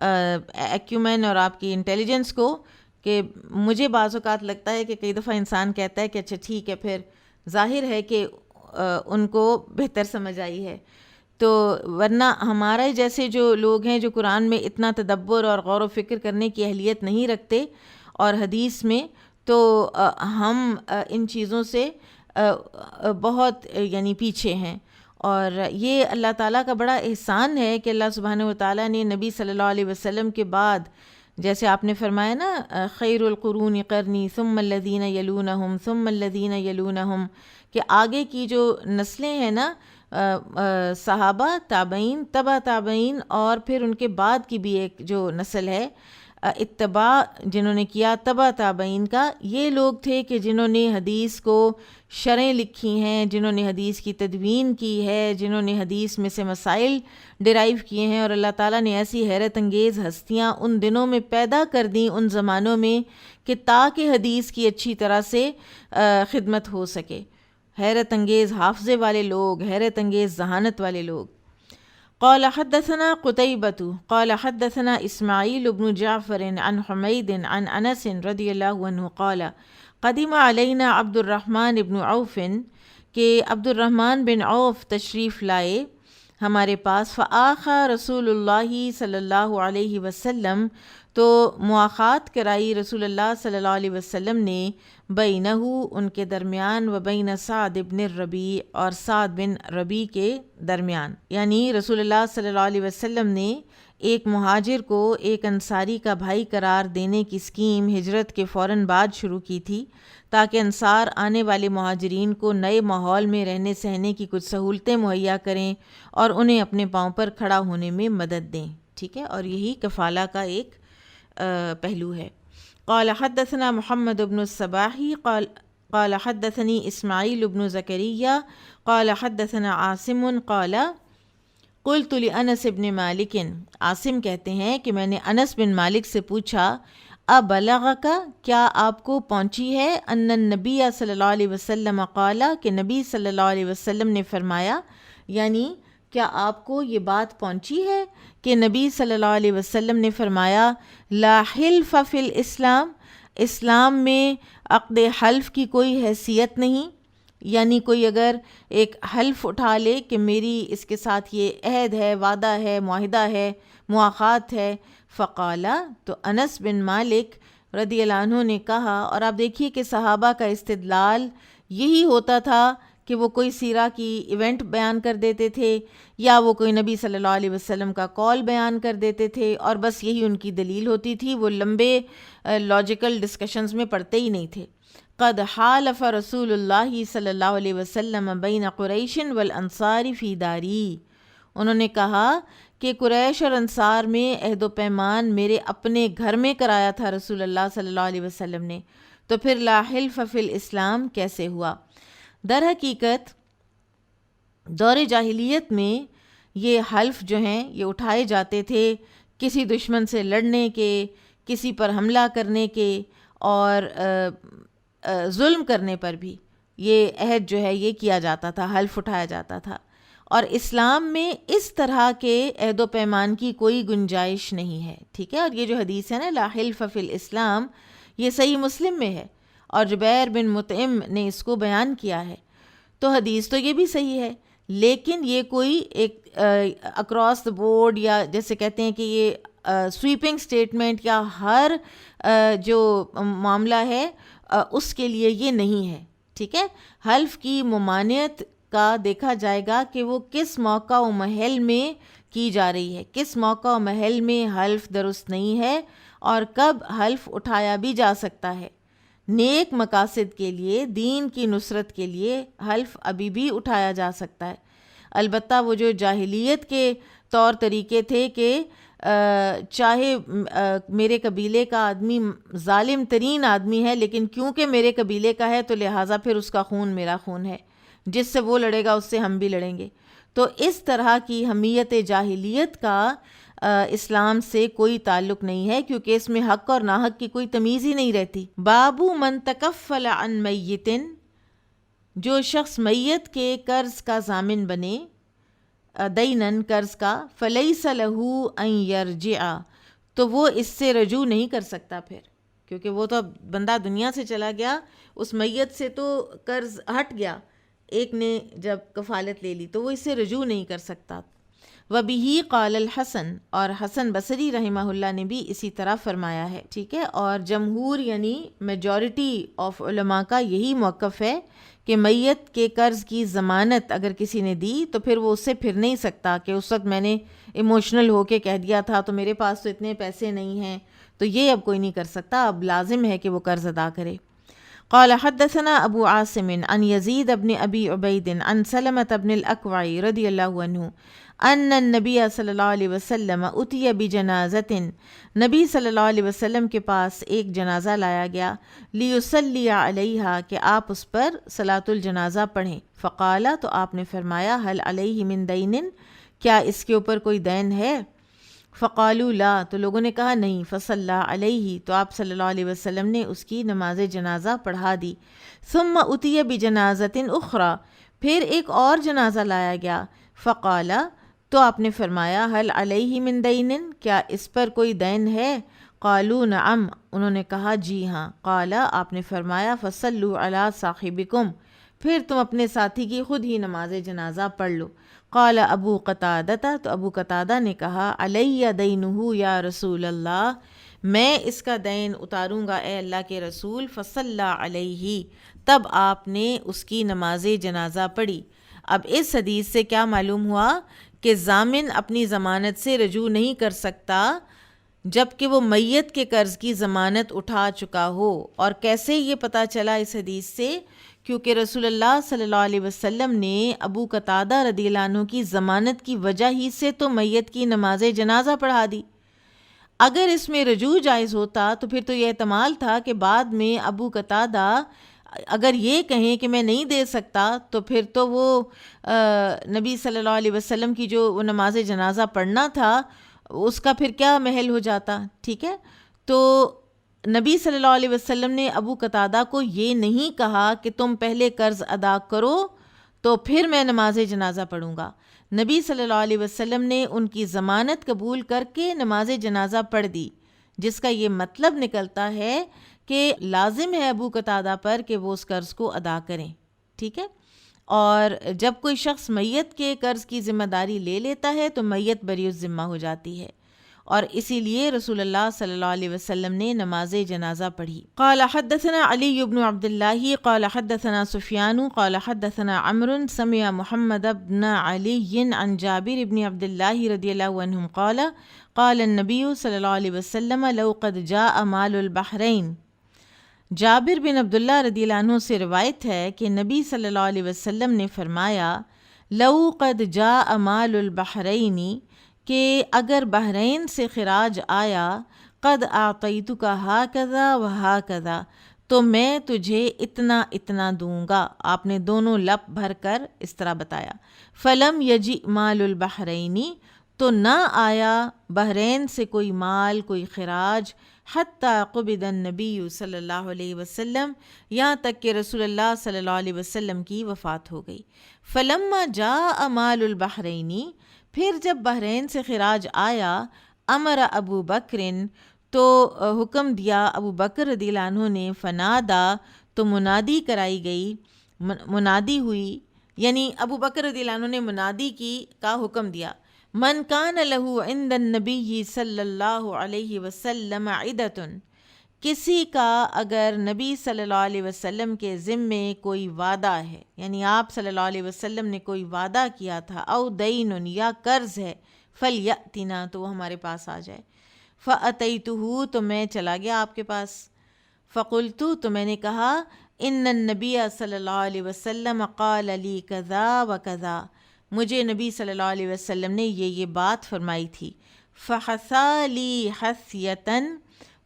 Speaker 2: ایکیومین اور آپ کی انٹیلیجنس کو کہ مجھے بعض اوقات لگتا ہے کہ کئی دفعہ انسان کہتا ہے کہ اچھا ٹھیک ہے, پھر ظاہر ہے کہ ان کو بہتر سمجھ آئی ہے. تو ورنہ ہمارے جیسے جو لوگ ہیں جو قرآن میں اتنا تدبر اور غور و فکر کرنے کی اہلیت نہیں رکھتے اور حدیث میں, تو ہم ان چیزوں سے بہت یعنی پیچھے ہیں. اور یہ اللہ تعالیٰ کا بڑا احسان ہے کہ اللہ سبحانہ و تعالیٰ نے نبی صلی اللہ علیہ وسلم کے بعد, جیسے آپ نے فرمایا نا خیر القرون قرنی ثم الذین یلونہم ثم الذین یلونہم, کہ آگے کی جو نسلیں ہیں نا صحابہ, تابعین, تبع تابعین اور پھر ان کے بعد کی بھی ایک جو نسل ہے اتباع جنہوں نے کیا تبع تابعین کا, یہ لوگ تھے کہ جنہوں نے حدیث کو شرحیں لکھی ہیں, جنہوں نے حدیث کی تدوین کی ہے, جنہوں نے حدیث میں سے مسائل ڈرائیو کیے ہیں. اور اللہ تعالیٰ نے ایسی حیرت انگیز ہستیاں ان دنوں میں پیدا کر دیں, ان زمانوں میں, کہ تاکہ حدیث کی اچھی طرح سے خدمت ہو سکے. حیرت انگیز حافظے والے لوگ, حیرت انگیز ذہانت والے لوگ. قال حدثنا قتيبة قال حدثنا اسماعيل بن جعفر عن حميد عن انس رضی اللہ عنہ قال قدم علينا عبد الرحمن بن عوف, کہ عبد الرحمن بن عوف تشریف لائے ہمارے پاس. فآخى رسول اللہ صلی اللہ علیہ وسلم, تو مواخات کرائی رسول اللہ صلی اللہ علیہ وسلم نے بینہ ان کے درمیان, و بین سعد بن الربیع اور سعد بن ربیع کے درمیان. یعنی رسول اللہ صلی اللہ علیہ وسلم نے ایک مہاجر کو ایک انصاری کا بھائی قرار دینے کی اسکیم ہجرت کے فوراً بعد شروع کی تھی تاکہ انصار آنے والے مہاجرین کو نئے ماحول میں رہنے سہنے کی کچھ سہولتیں مہیا کریں اور انہیں اپنے پاؤں پر کھڑا ہونے میں مدد دیں. ٹھیک ہے, اور یہی کفالہ کا ایک پہلو ہے. قال حدثنا محمد بن الصباحی قال حدثني اسماعیل بن زکریہ قال حدثنا عاصم قال قلت لانس بن مالک, عاصم کہتے ہیں کہ میں نے انس بن مالک سے پوچھا ابلغک, کیا آپ کو پہنچی ہے, ان النبی صلی اللہ علیہ وسلم قال, کہ نبی صلی اللہ علیہ وسلم نے فرمایا یعنی کیا آپ کو یہ بات پہنچی ہے کہ نبی صلی اللہ علیہ وسلم نے فرمایا لا حلف فی الاسلام، اسلام میں عقد حلف کی کوئی حیثیت نہیں، یعنی کوئی اگر ایک حلف اٹھا لے کہ میری اس کے ساتھ یہ عہد ہے، وعدہ ہے، معاہدہ ہے، مواخات ہے، فقالا، تو انس بن مالک رضی اللہ عنہ نے کہا، اور آپ دیکھیے کہ صحابہ کا استدلال یہی ہوتا تھا کہ وہ کوئی سیرہ کی ایونٹ بیان کر دیتے تھے یا وہ کوئی نبی صلی اللہ علیہ وسلم کا قول بیان کر دیتے تھے، اور بس یہی ان کی دلیل ہوتی تھی، وہ لمبے لاجیکل ڈسکشنز میں پڑتے ہی نہیں تھے۔ قد حالف رسول اللہ صلی اللہ علیہ وسلم بین قریش والانصار فی داری، انہوں نے کہا کہ قریش اور انصار میں عہد و پیمان میرے اپنے گھر میں کرایا تھا رسول اللہ صلی اللہ علیہ وسلم نے، تو پھر لا حلف فی الاسلام کیسے ہوا؟ در حقیقت دور جاہلیت میں یہ حلف جو ہیں یہ اٹھائے جاتے تھے کسی دشمن سے لڑنے کے، کسی پر حملہ کرنے کے، اور ظلم کرنے پر بھی یہ عہد جو ہے یہ کیا جاتا تھا، حلف اٹھایا جاتا تھا۔ اور اسلام میں اس طرح کے عہد و پیمان کی کوئی گنجائش نہیں ہے، ٹھیک ہے۔ اور یہ جو حدیث ہے نا لا حلف فی الاسلام، یہ صحیح مسلم میں ہے، اور جبیر بن مطعم نے اس کو بیان کیا ہے، تو حدیث تو یہ بھی صحیح ہے، لیکن یہ کوئی ایک اکراس دا بورڈ، یا جیسے کہتے ہیں کہ یہ سویپنگ سٹیٹمنٹ یا ہر جو معاملہ ہے اس کے لیے یہ نہیں ہے، ٹھیک ہے۔ حلف کی ممانعت کا دیکھا جائے گا کہ وہ کس موقع و محل میں کی جا رہی ہے، کس موقع و محل میں حلف درست نہیں ہے، اور کب حلف اٹھایا بھی جا سکتا ہے۔ نیک مقاصد کے لیے، دین کی نصرت کے لیے حلف ابھی بھی اٹھایا جا سکتا ہے، البتہ وہ جو جاہلیت کے طور طریقے تھے کہ چاہے میرے قبیلے کا آدمی ظالم ترین آدمی ہے، لیکن کیونکہ میرے قبیلے کا ہے تو لہٰذا پھر اس کا خون میرا خون ہے، جس سے وہ لڑے گا اس سے ہم بھی لڑیں گے، تو اس طرح کی حمیت جاہلیت کا اسلام سے کوئی تعلق نہیں ہے، کیونکہ اس میں حق اور ناحق کی کوئی تمیز ہی نہیں رہتی۔ بابو من تکفل عن میت، جو شخص میت کے قرض کا ضامن بنے، دینن قرض کا، فلیس لہ ان یرجع، تو وہ اس سے رجوع نہیں کر سکتا پھر، کیونکہ وہ تو بندہ دنیا سے چلا گیا، اس میت سے تو قرض ہٹ گیا، ایک نے جب کفالت لے لی تو وہ اس سے رجوع نہیں کر سکتا۔ وبہ قال الحسن، اور حسن بصری رحمہ اللہ نے بھی اسی طرح فرمایا ہے، ٹھیک ہے۔ اور جمہور یعنی میجورٹی آف علماء کا یہی موقف ہے کہ میت کے قرض کی ضمانت اگر کسی نے دی تو پھر وہ اس سے پھر نہیں سکتا کہ اس وقت میں نے ایموشنل ہو کے کہہ دیا تھا تو میرے پاس تو اتنے پیسے نہیں ہیں، تو یہ اب کوئی نہیں کر سکتا، اب لازم ہے کہ وہ قرض ادا کرے۔ قال حدثنا ابو عاصم عن یزید بن ابی عبید عن سلمة بن الاکوع رضی اللہ عنہ ان النبی صلی اللہ علیہ وسلم اتی بجنازۃ، نبی صلی اللہ علیہ وسلم کے پاس ایک جنازہ لایا گیا، لیصلی علیہا، کہ آپ اس پر صلاۃ الجنازہ پڑھیں، فقالا، تو آپ نے فرمایا هل علیہ من دین، کیا اس کے اوپر کوئی دین ہے؟ فقالوا لا، تو لوگوں نے کہا نہیں، فصلی علیہ، تو آپ صلی اللہ علیہ وسلم نے اس کی نماز جنازہ پڑھا دی۔ ثم اتی بجنازۃ اخری، پھر ایک اور جنازہ لایا گیا، فقالا، تو آپ نے فرمایا هل علیہ من دین، کیا اس پر کوئی دین ہے؟ قالوا نعم، انہوں نے کہا جی ہاں۔ قالا، آپ نے فرمایا فصلوا علی صاحبکم، پھر تم اپنے ساتھی کی خود ہی نماز جنازہ پڑھ لو۔ قال ابو قتادہ، تو ابو قتادہ نے کہا علی دینہ یا رسول اللہ، میں اس کا دین اتاروں گا اے اللہ کے رسول، فصلی علیہ، تب آپ نے اس کی نماز جنازہ پڑھی۔ اب اس حدیث سے کیا معلوم ہوا کہ ضامن اپنی ضمانت سے رجوع نہیں کر سکتا جب کہ وہ میت کے قرض کی ضمانت اٹھا چکا ہو۔ اور کیسے یہ پتہ چلا اس حدیث سے؟ کیونکہ رسول اللہ صلی اللہ علیہ وسلم نے ابو قتادہ رضی اللہ عنہ کی ضمانت کی وجہ ہی سے تو میت کی نماز جنازہ پڑھا دی۔ اگر اس میں رجوع جائز ہوتا تو پھر تو یہ احتمال تھا کہ بعد میں ابو قتادہ اگر یہ کہیں کہ میں نہیں دے سکتا تو پھر تو وہ نبی صلی اللہ علیہ وسلم کی جو وہ نماز جنازہ پڑھنا تھا اس کا پھر کیا محل ہو جاتا، ٹھیک ہے۔ تو نبی صلی اللہ علیہ وسلم نے ابو قتادہ کو یہ نہیں کہا کہ تم پہلے قرض ادا کرو تو پھر میں نماز جنازہ پڑھوں گا۔ نبی صلی اللہ علیہ وسلم نے ان کی ضمانت قبول کر کے نماز جنازہ پڑھ دی، جس کا یہ مطلب نکلتا ہے کہ لازم ہے ابو قتادہ پر کہ وہ اس قرض کو ادا کریں، ٹھیک ہے۔ اور جب کوئی شخص میت کے قرض کی ذمہ داری لے لیتا ہے تو میت بری الذمہ ہو جاتی ہے، اور اسی لیے رسول اللہ صلی اللہ علیہ وسلم نے نماز جنازہ پڑھی۔ قال حدثنا علی بن عبد اللہ قال حدثنا سفیان قال حدثنا عمرو سمع محمد بن علی عن جابر بن عبد اللہ رضی اللہ عنہم قال قال النبی صلی اللہ علیہ وسلم لو قد جاء مال البحرین۔ جابر بن عبداللہ رضی اللہ عنہ سے روایت ہے کہ نبی صلی اللہ علیہ وسلم نے فرمایا لو قد جاء مال البحرین، کہ اگر بحرین سے خراج آیا، قد اعطیتک ہاکذا و ہاکذا، تو میں تجھے اتنا اتنا دوں گا۔ آپ نے دونوں لپ بھر کر اس طرح بتایا۔ فلم یجئ مال البحرین، تو نہ آیا بحرین سے کوئی مال، کوئی خراج، حتیٰ قبض النبی صلی اللہ علیہ وسلم، یہاں تک کہ رسول اللہ صلی اللہ علیہ وسلم کی وفات ہو گئی۔ فلما جاء مال البحرین، پھر جب بحرین سے خراج آیا، امر ابو بکر، تو حکم دیا ابو بکر رضی اللہ عنہ نے، فنادا، تو منادی کرائی گئی، منادی ہوئی، یعنی ابو بکر رضی اللہ عنہ نے منادی کا حکم دیا، من کان لہ عند النبی صلی اللہ علیہ وسلم عدۃ، کسی کا اگر نبی صلی اللہ علیہ وسلم کے ذمے کوئی وعدہ ہے، یعنی آپ صلی اللہ علیہ وسلم نے کوئی وعدہ کیا تھا، او دین، یا قرض ہے، فلیأتنا، تو وہ ہمارے پاس آ جائے، فأتیتہ، تو میں چلا گیا آپ کے پاس، فقلت، تو میں نے کہا، ان النبی صلی اللہ علیہ وسلم قال لی کذا و کذا، مجھے نبی صلی اللہ علیہ وسلم نے یہ بات فرمائی تھی، فحثا لی حثیتاً،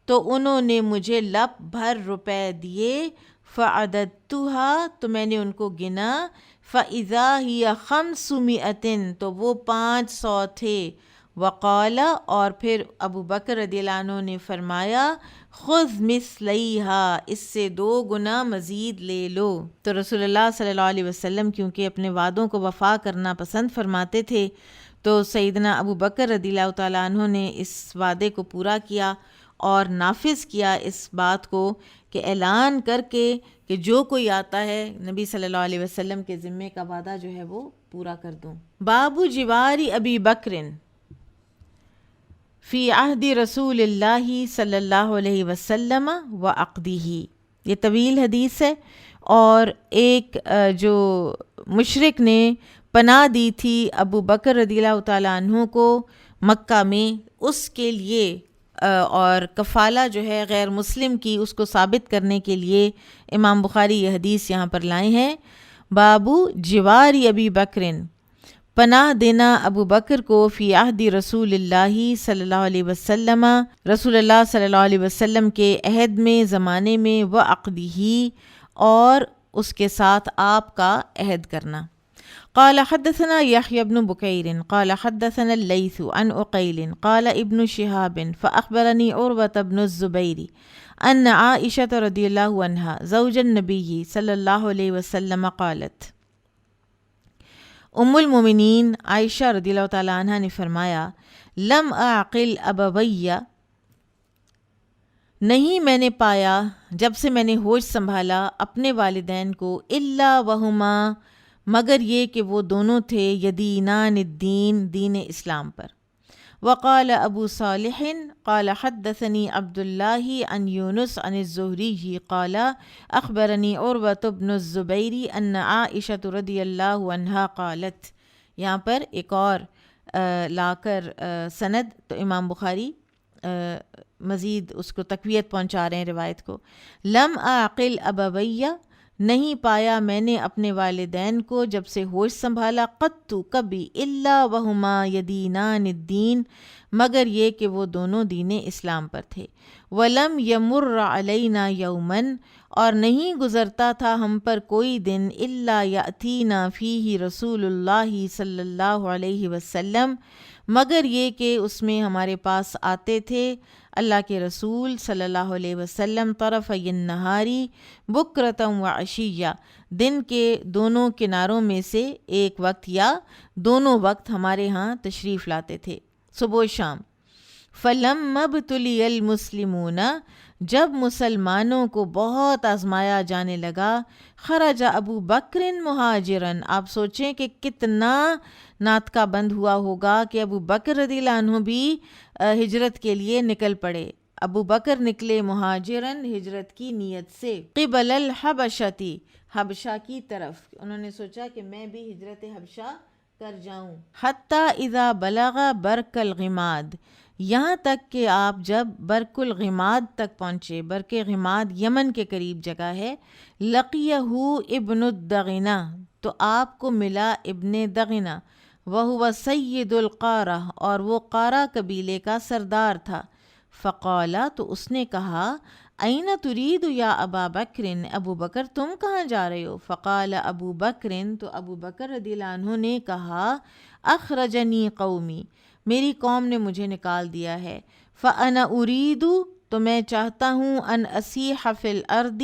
Speaker 2: تو انہوں نے مجھے لپ بھر روپے دیے، فعددتها، تو میں نے ان کو گنا، فاذا ہی 500، تو وہ 500 تھے، وقال، اور پھر ابو بکر رضی اللہ عنہ نے فرمایا، خذ مثلیہا، اس سے 2 گنا مزید لے لو۔ تو رسول اللہ صلی اللہ علیہ وسلم کیونکہ اپنے وعدوں کو وفا کرنا پسند فرماتے تھے، تو سیدنا ابو بکر رضی اللہ تعالیٰ عنہ نے اس وعدے کو پورا کیا اور نافذ کیا اس بات کو، کہ اعلان کر کے کہ جو کوئی آتا ہے نبی صلی اللہ علیہ وسلم کے ذمے کا وعدہ جو ہے وہ پورا کر دوں۔ باب جوار ابی بکر فی عہد رسول اللہ صلی اللہ علیہ وسلم و عقدہ، یہ طویل حدیث ہے، اور ایک جو مشرک نے پناہ دی تھی ابو بکر رضی اللہ تعالیٰ عنہ کو مکہ میں، اس کے لیے اور کفالہ جو ہے غیر مسلم کی، اس کو ثابت کرنے کے لیے امام بخاری یہ حدیث یہاں پر لائے ہیں۔ بابو جوار ابی بکرن، پناہ دینا ابو بکر کو، فی عہد رسول اللہ صلی اللہ علیہ وسلم، رسول اللہ صلی اللہ علیہ وسلم کے عہد میں، زمانے میں، و عقدہ، اور اس کے ساتھ آپ کا عہد کرنا۔ قال حدثنا يحيى بن بكير قال حدثنا الليث عن عقيل قال ابن شهاب فأخبرني عروة بن الزبير أن عائشة رضي الله عنها زوج النبي صلى الله عليه وسلم قالت، ام المومنین عائشہ رضی اللہ تعالیٰ عنہ نے فرمایا، لم اعقل ابویہ، نہیں میں نے پایا جب سے میں نے ہوش سنبھالا اپنے والدین کو، الا وہما، مگر یہ کہ وہ دونوں تھے، یدینان الدین، دین اسلام پر۔ وقال ابو صالح قال حدثنی عبد اللہ عن یونس عن الزہری قال اخبرنی عروۃ بن الزبیر ان عائشہ رضی اللہ عنہا قالت، یہاں پر ایک اور لا کر سند، تو امام بخاری مزید اس کو تقویت پہنچا رہے ہیں روایت کو۔ لم اعقل ابویہ، نہیں پایا میں نے اپنے والدین کو جب سے ہوش سنبھالا، قط، کبھی، الا وہما یدینان الدین، مگر یہ کہ وہ دونوں دین اسلام پر تھے۔ ولم یمر علینا یومن، اور نہیں گزرتا تھا ہم پر کوئی دن الا یاتینا فیہ رسول اللہ صلی اللہ علیہ وسلم، مگر یہ کہ اس میں ہمارے پاس آتے تھے اللہ کے رسول صلی اللہ علیہ وسلم طرفی النہاری بکرۃ و عشیہ، دن کے دونوں کناروں میں سے ایک وقت یا دونوں وقت ہمارے ہاں تشریف لاتے تھے، صبح و شام۔ فَلَمَّا ابْتُلِيَ الْمُسْلِمُونَ، جب مسلمانوں کو بہت آزمایا جانے لگا، خرج ابو بکر مہاجرن، آپ سوچیں کہ کتنا ناطقہ بند ہوا ہوگا کہ ابو بکر رضی اللہ عنہ بھی ہجرت کے لیے نکل پڑے۔ ابو بکر نکلے مہاجرن، ہجرت کی نیت سے، قبل الحبشتی، حبشہ کی طرف، انہوں نے سوچا کہ میں بھی ہجرت حبشہ کر جاؤں۔ حتی اذا بلغ برک الغماد، یہاں تک کہ آپ جب برک الغماد تک پہنچے، برک غماد یمن کے قریب جگہ ہے، لقیہ ابن الدغنہ، تو آپ کو ملا ابن دغنہ، وہو سید القارہ، اور وہ قارہ قبیلے کا سردار تھا۔ فقالا، تو اس نے کہا، این ترید یا ابا بکر، ابو بکر تم کہاں جا رہے ہو؟ فقال ابو بکر، تو ابو بکر رضی اللہ عنہ نے کہا، اخرجنی قومی، میری قوم نے مجھے نکال دیا ہے، فانا ارید، تو میں چاہتا ہوں، ان اسیح فی الارض،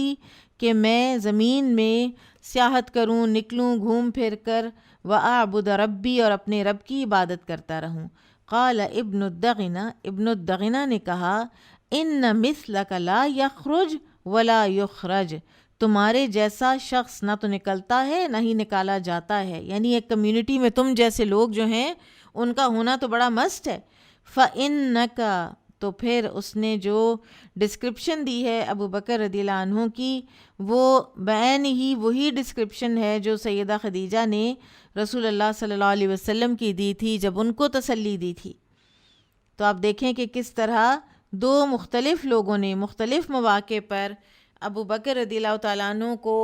Speaker 2: کہ میں زمین میں سیاحت کروں، نکلوں گھوم پھر کر، واعبد ربی، اور اپنے رب کی عبادت کرتا رہوں۔ قال ابن الدغنہ، ابن الدغنہ نے کہا، ان مثلک لا یخرج ولا یخرج، تمہارے جیسا شخص نہ تو نکلتا ہے نہ ہی نکالا جاتا ہے، یعنی ایک کمیونٹی میں تم جیسے لوگ جو ہیں ان کا ہونا تو بڑا مست ہے۔ فَإِنَّكَ، تو پھر اس نے جو ڈسکرپشن دی ہے ابو بکر رضی اللہ عنہ کی، وہ بعین ہی وہی ڈسکرپشن ہے جو سیدہ خدیجہ نے رسول اللہ صلی اللہ علیہ وسلم کی دی تھی جب ان کو تسلی دی تھی۔ تو آپ دیکھیں کہ کس طرح دو مختلف لوگوں نے مختلف مواقع پر ابو بکر رضی اللہ تعالیٰ عنہ کو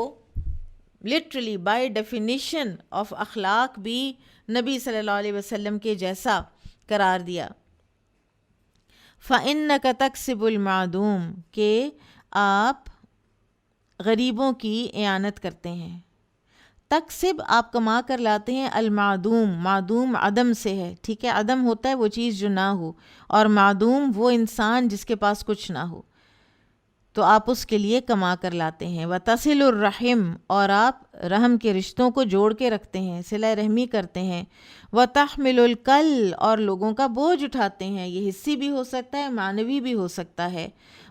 Speaker 2: لٹرلی بائی ڈیفینیشن آف اخلاق بھی نبی صلی اللہ علیہ وسلم کے جیسا قرار دیا۔ فَإِنَّكَ تَكْسِبُ الْمَعْدُومَ، کہ آپ غریبوں کی اعانت کرتے ہیں۔ تکسب، آپ کما کر لاتے ہیں، المعدوم، معدوم عدم سے ہے، ٹھیک ہے، عدم ہوتا ہے وہ چیز جو نہ ہو، اور معدوم وہ انسان جس کے پاس کچھ نہ ہو، تو آپ اس کے لیے کما کر لاتے ہیں۔ وَتَصِلُ الرَّحِمَ، اور آپ رحم کے رشتوں کو جوڑ کے رکھتے ہیں، صلہ رحمی کرتے ہیں۔ وَتَحْمِلُ الْكَلَّ، اور لوگوں کا بوجھ اٹھاتے ہیں، یہ حصی بھی ہو سکتا ہے معنوی بھی ہو سکتا ہے۔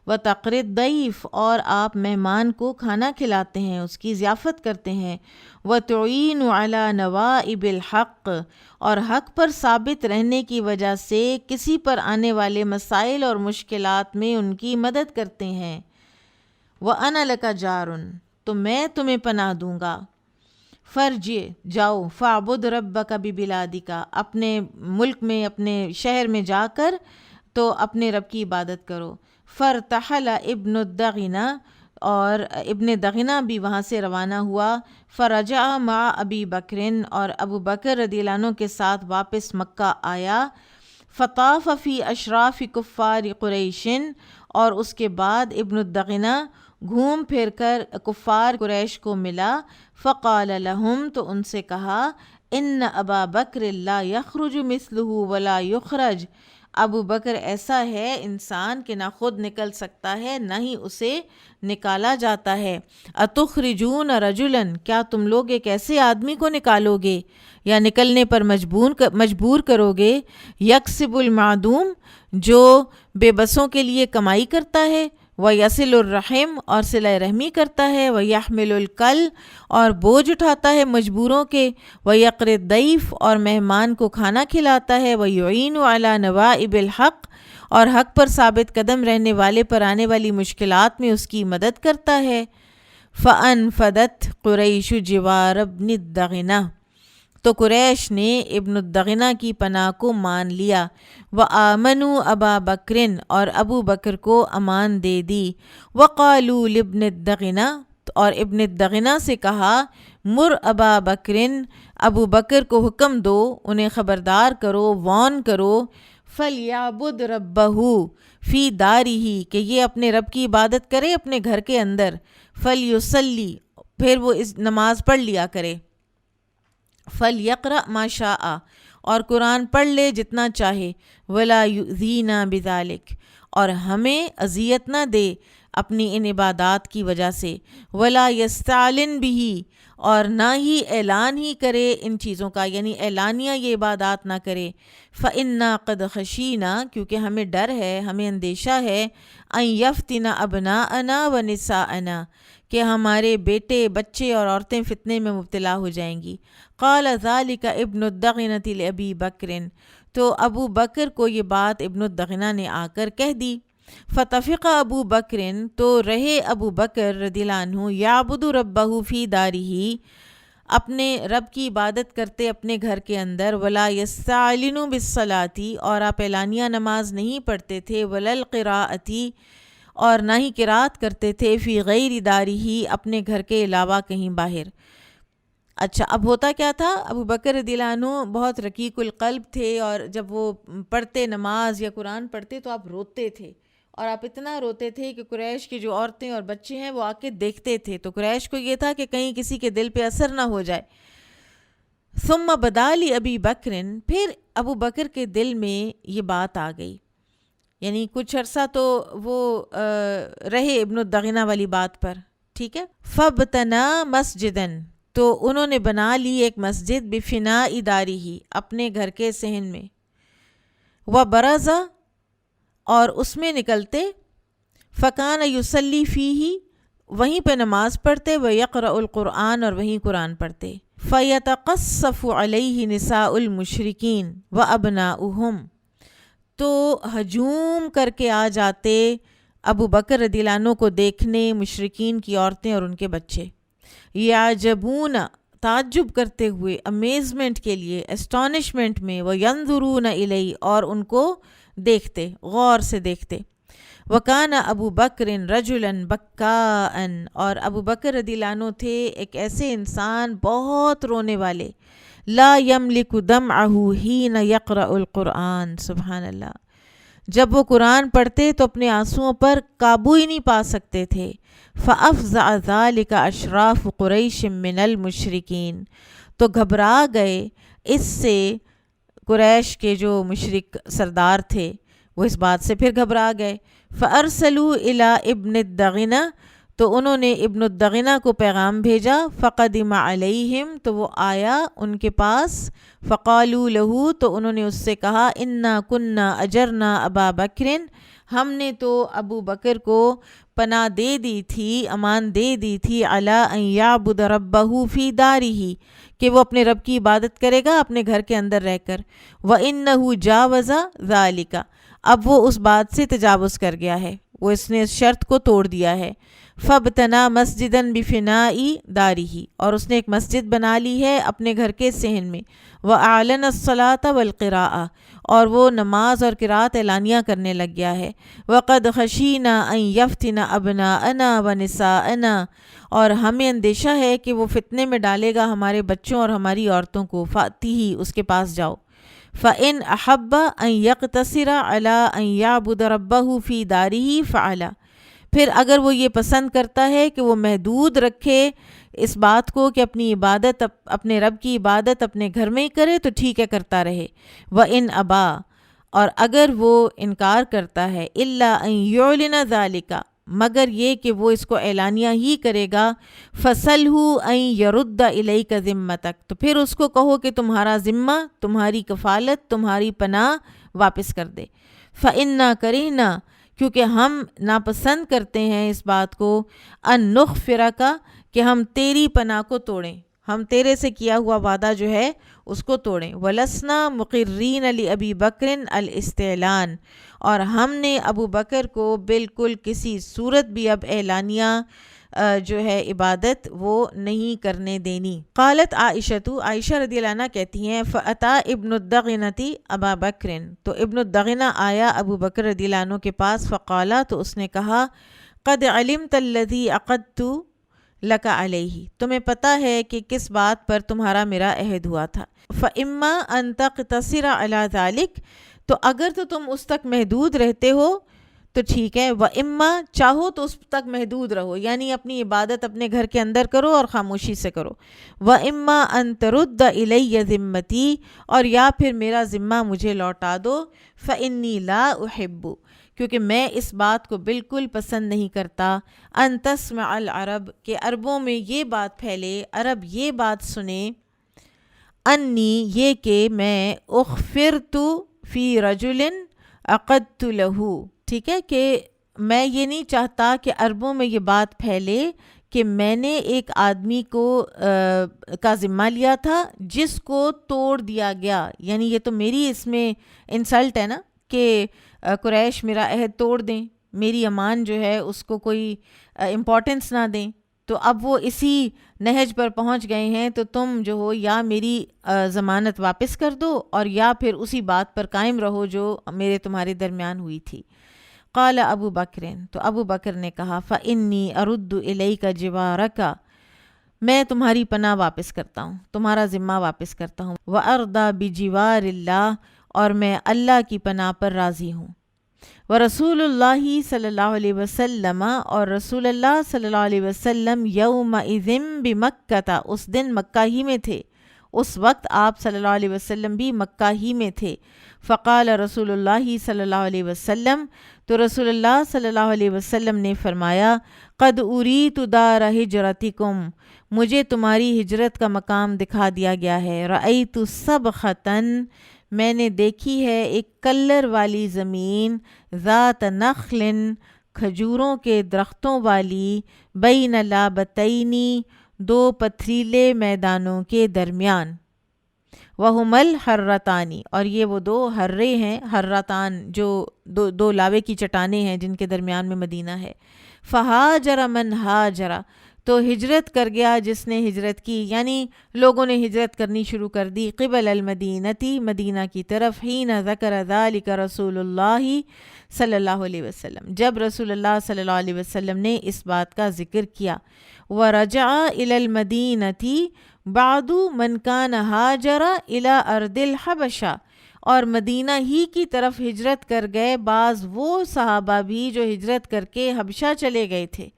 Speaker 2: وَتَقْرِي الضَّيْفَ، اور آپ مہمان کو کھانا کھلاتے ہیں، اس کی ضیافت کرتے ہیں۔ وَتُعِينُ عَلَى نَوَائِبِ الْحَقِّ، اور حق پر ثابت رہنے کی وجہ سے کسی پر آنے والے مسائل اور مشکلات میں ان کی مدد کرتے ہیں۔ وَأَنَا لَكَ جَارٌ، تو میں تمہیں پناہ دوں گا۔ فرجع، جاؤ، فَاعْبُدْ رَبَّكَ بِبِلَادِكَ، اپنے ملک میں اپنے شہر میں جا کر تو اپنے رب کی عبادت کرو۔ فَارْتَحَلَ ابن الدغنہ، اور ابن دغنہ بھی وہاں سے روانہ ہوا۔ فرجع مع ابی بکرن، اور ابو بکر رضی اللہ عنہ کے ساتھ واپس مکہ آیا۔ فطاف فی اشراف کفار قریشن، اور اس کے بعد ابن الدغنہ گھوم پھر کر کفار قریش کو ملا۔ فقال لہم، تو ان سے کہا، ان ابا بکر لا یخرج مثلہ ولا یخرج، ابو بکر ایسا ہے انسان کہ نہ خود نکل سکتا ہے نہ ہی اسے نکالا جاتا ہے۔ اتخرجون رجلا، کیا تم لوگ ایک ایسے آدمی کو نکالو گے یا نکلنے پر مجبور کرو گے، یکسب المعدوم، جو بے بسوں کے لیے کمائی کرتا ہے، وَيَصِلُ الرَّحِمَ، اور صلہ رحمی کرتا ہے، وَيَحْمِلُ الْكَلَّ، اور بوجھ اٹھاتا ہے مجبوروں کے، وَيَقْرِي الضَّيْفَ، اور مہمان کو کھانا کھلاتا ہے، وَيُعِينُ عَلَى نَوَائِبِ الْحَقِّ، اور حق پر ثابت قدم رہنے والے پر آنے والی مشکلات میں اس کی مدد کرتا ہے۔ فَأَنْفَدَتْ قُرَيْشُ جِوَارَ ابْنِ الدَّغِنَةِ، تو قریش نے ابن الدغنہ کی پناہ کو مان لیا۔ وَآمَنُوا أَبَا بَكْرٍ، اور ابو بکر کو امان دے دی۔ وَقَالُوا لِابْنِ الدَّغنَةِ، اور ابن الدغنہ سے کہا، مر ابا بکرن، ابو بکر کو حکم دو، انہیں خبردار کرو، وارن کرو۔ فَلْيَعْبُدْ رَبَّهُ فِي دَارِهِ کہ یہ اپنے رب کی عبادت کرے اپنے گھر کے اندر، فَلْيُصَلِّ پھر وہ اس نماز پڑھ لیا کرے، فَلْيَقْرَأْ مَا شَاءَ اور قرآن پڑھ لے جتنا چاہے، وَلَا يُؤْذِينَا بِذَلِكَ اور ہمیں اذیت نہ دے اپنی ان عبادات کی وجہ سے، وَلَا يَسْتَعْلِنْ بِهِ اور نہ ہی اعلان ہی کرے ان چیزوں کا، یعنی اعلانیہ یہ عبادات نہ کرے، فَإِنَّا قَدْ خَشِينَا کیونکہ ہمیں ڈر ہے، ہمیں اندیشہ ہے، أَن يَفْتِنَ أَبْنَاءَنَا وَنِسَاءَنَا کہ ہمارے بیٹے بچے اور عورتیں فتنے میں مبتلا ہو جائیں گی۔ قال ذلك ابن الدغنة لأبی بکر تو ابو بکر کو یہ بات ابن الدغنہ نے آ کر کہہ دی، فتفق ابو بکر تو رہے ابو بکر رضی اللہ عنہ یعبد ربہ فی دارہ اپنے رب کی عبادت کرتے اپنے گھر کے اندر، ولا یستعلن بالصلاۃ اور آپ اعلانیہ نماز نہیں پڑھتے تھے، ولا القراءۃ اور نہ ہی قرات کرتے تھے، فی غیر دارہ اپنے گھر کے علاوہ کہیں باہر۔ اچھا اب ہوتا کیا تھا، ابو بکر رضی اللہ عنہ بہت رقیق القلب تھے، اور جب وہ پڑھتے نماز یا قرآن پڑھتے تو آپ روتے تھے، اور آپ اتنا روتے تھے کہ قریش کی جو عورتیں اور بچے ہیں وہ آ کے دیکھتے تھے، تو قریش کو یہ تھا کہ کہیں کسی کے دل پہ اثر نہ ہو جائے۔ ثم بدا لابی بکر پھر ابو بکر کے دل میں یہ بات آ گئی، یعنی کچھ عرصہ تو وہ رہے ابن الدغنہ والی بات پر، ٹھیک ہے۔ فبتنا مسجدن تو انہوں نے بنا لی ایک مسجد بفناء دارہ اپنے گھر کے صحن میں، وبرزا اور اس میں نکلتے، فکان یصلی فیہ وہیں پہ نماز پڑھتے، ویقرأ القرآن اور وہیں قرآن پڑھتے، فیتقصف علیہ نساء المشرکین وابناؤہم تو ہجوم کر کے آ جاتے ابو بکر رضی اللہ عنہ کو دیکھنے مشرکین کی عورتیں اور ان کے بچے، یعجبون تعجب کرتے ہوئے، امیزمنٹ کے لیے، اسٹانشمنٹ میں، وینظرون الیہ اور ان کو دیکھتے، غور سے دیکھتے۔ وکان ابو بکر رجلا بکاء اور ابو بکر رضی اللہ عنہ تھے ایک ایسے انسان بہت رونے والے، لا یملک دمعہ حین یقرأ القرآن، سبحان اللہ، جب وہ قرآن پڑھتے تو اپنے آنسوؤں پر قابو ہی نہیں پا سکتے تھے۔ فَأَفْزَعَ ذَلِكَ أَشْرَافُ قُرَيْشٍ مِّنَ الْمُشْرِكِينَ تو گھبرا گئے اس سے قریش کے جو مشرک سردار تھے، وہ اس بات سے پھر گھبرا گئے۔ فَأَرْسَلُوا إِلَىٰ ابن الدغنہ تو انہوں نے ابن الدغنہ کو پیغام بھیجا، فَقَدِمَ عَلَيْهِمْ تو وہ آیا ان کے پاس، فَقَالُوا لَهُ تو انہوں نے اس سے کہا، إِنَّا كُنَّا أَجَرْنَا أَبَا بَكْرٍ ہم نے تو ابو بکر کو پناہ دے دی تھی، امان دے دی تھی، عَلَىٰ أَن يَعْبُدَ رَبَّهُ فِي دَارِهِ کہ وہ اپنے رب کی عبادت کرے گا اپنے گھر کے اندر رہ کر، وَإِنَّهُ جَاوَزَ ذَلِكَ اب وہ اس بات سے تجاوز کر گیا ہے، وہ اس نے اس شرط کو توڑ دیا ہے۔ فَبْتَنَا مَسْجِدًا بِفِنَاءِ دَارِهِ اور اس نے ایک مسجد بنا لی ہے اپنے گھر کے صحن میں، وَأَعْلَنَ الصَّلَاةَ وَالْقِرَاءَ اور وہ نماز اور قرات اعلانیہ کرنے لگ گیا ہے، وَقَدْ خَشِينَا أَن يَفْتِنَ أَبْنَاءَنَا وَنِسَاءَنَا اور ہمیں اندیشہ ہے کہ وہ فتنے میں ڈالے گا ہمارے بچوں اور ہماری عورتوں کو، فَأْتِهِ اس کے پاس جاؤ، فَإِنْ أَحَبَّ أَن يَقْتَصِرَ عَلَىٰ أَن يَعْبُدَ رَبَّهُ فِي دَارِهِ فَعَلَ پھر اگر وہ یہ پسند کرتا ہے کہ وہ محدود رکھے اس بات کو کہ اپنی عبادت اپنے رب کی عبادت اپنے گھر میں ہی کرے تو ٹھیک ہے کرتا رہے، وَإِنْ أَبَى اور اگر وہ انکار کرتا ہے، إِلَّا أَن يُعْلِنَ ذَلِكَ مگر یہ کہ وہ اس کو اعلانیہ ہی کرے گا، فَسَلْهُ أَن يَرُدَّ إِلَيْكَ ذِمَّتَكَ تو پھر اس کو کہو کہ تمہارا ذمہ، تمہاری کفالت، تمہاری پناہ واپس کر دے، فَإِنَّا كَرِهْنَا کیونکہ ہم ناپسند کرتے ہیں اس بات کو، ان نغفرک کہ ہم تیری پناہ کو توڑیں، ہم تیرے سے کیا ہوا وعدہ جو ہے اس کو توڑیں، ولسنا مقرین لابی بکر الاستعلان اور ہم نے ابو بکر کو بالکل کسی صورت بھی اب اعلانیہ جو ہے عبادت وہ نہیں کرنے دینی۔ قالت عائشہ رضی اللہ عنہ کہتی ہیں، فأتا ابن الدغنۃ ابا بکر تو ابن الدغنہ آیا ابو بکر رضی اللہ عنہ کے پاس، فقالا تو اس نے کہا، قد علمت الذی عقدت لک علیہ تمہیں پتہ ہے کہ کس بات پر تمہارا میرا عہد ہوا تھا، فإما ان تقتصر علی ذلک تو اگر تو تم اس تک محدود رہتے ہو تو ٹھیک ہے، وَإِمَّا چاہو تو اس تک محدود رہو، یعنی اپنی عبادت اپنے گھر کے اندر کرو اور خاموشی سے کرو، وَإِمَّا أَن تَرُدَّ إِلَيَّ ذِمَّتِي اور یا پھر میرا ذمہ مجھے لوٹا دو، فَإِنِّي لَا أُحِبُّ کیونکہ میں اس بات کو بالکل پسند نہیں کرتا، ان تسمع العرب کہ عربوں میں یہ بات پھیلے، عرب یہ بات سنیں، انی یہ کہ میں اخفرت فی رجل عقدت لہو، ٹھیک ہے، کہ میں یہ نہیں چاہتا کہ عربوں میں یہ بات پھیلے کہ میں نے ایک آدمی کو کا ذمہ لیا تھا جس کو توڑ دیا گیا، یعنی یہ تو میری اس میں انسلٹ ہے نا کہ قریش میرا عہد توڑ دیں، میری امان جو ہے اس کو کوئی امپورٹنس نہ دیں، تو اب وہ اسی نہج پر پہنچ گئے ہیں، تو تم جو ہو یا میری ضمانت واپس کر دو اور یا پھر اسی بات پر قائم رہو جو میرے تمہارے درمیان ہوئی تھی۔ قال ابو بکر تو ابو بکر نے کہا فإنی ارد الیک جوارک میں تمہاری پناہ واپس کرتا ہوں، تمہارا ذمہ واپس کرتا ہوں، وارضی بجوار اللہ اور میں اللہ کی پناہ پر راضی ہوں، ورسول اللہ صلی اللہ علیہ وسلم اور رسول اللہ صلی اللہ علیہ وسلم یومئذ بمکہ اس دن مکہ ہی میں تھے، اس وقت آپ صلی اللہ علیہ وسلم بھی مکہ ہی میں تھے۔ فقال رسول اللہ صلی اللہ علیہ وسلم تو رسول اللہ صلی اللہ علیہ وسلم نے فرمایا قد اریت دار ہجرتکم مجھے تمہاری ہجرت کا مقام دکھا دیا گیا ہے، رأیت صبختن میں نے دیکھی ہے ایک کلر والی زمین، ذات نخل کھجوروں کے درختوں والی، بین لابتینی دو پتھریلے میدانوں کے درمیان، وہم الحرتانی اور یہ وہ دو ہرے ہیں، حرتان جو دو لاوے کی چٹانیں ہیں جن کے درمیان میں مدینہ ہے، فہاجر من ہاجر تو ہجرت کر گیا جس نے ہجرت کی، یعنی لوگوں نے ہجرت کرنی شروع کر دی، قبل المدینتی مدینہ کی طرف، حین ذکر ذلک رسول اللہ صلی اللہ علیہ وسلم جب رسول اللہ صلی اللہ علیہ وسلم نے اس بات کا ذکر کیا، ورجع الی المدینتی بعد من کان ہاجر الی ارض الحبشہ اور مدینہ ہی کی طرف ہجرت کر گئے بعض وہ صحابہ بھی جو ہجرت کر کے حبشہ چلے گئے تھے،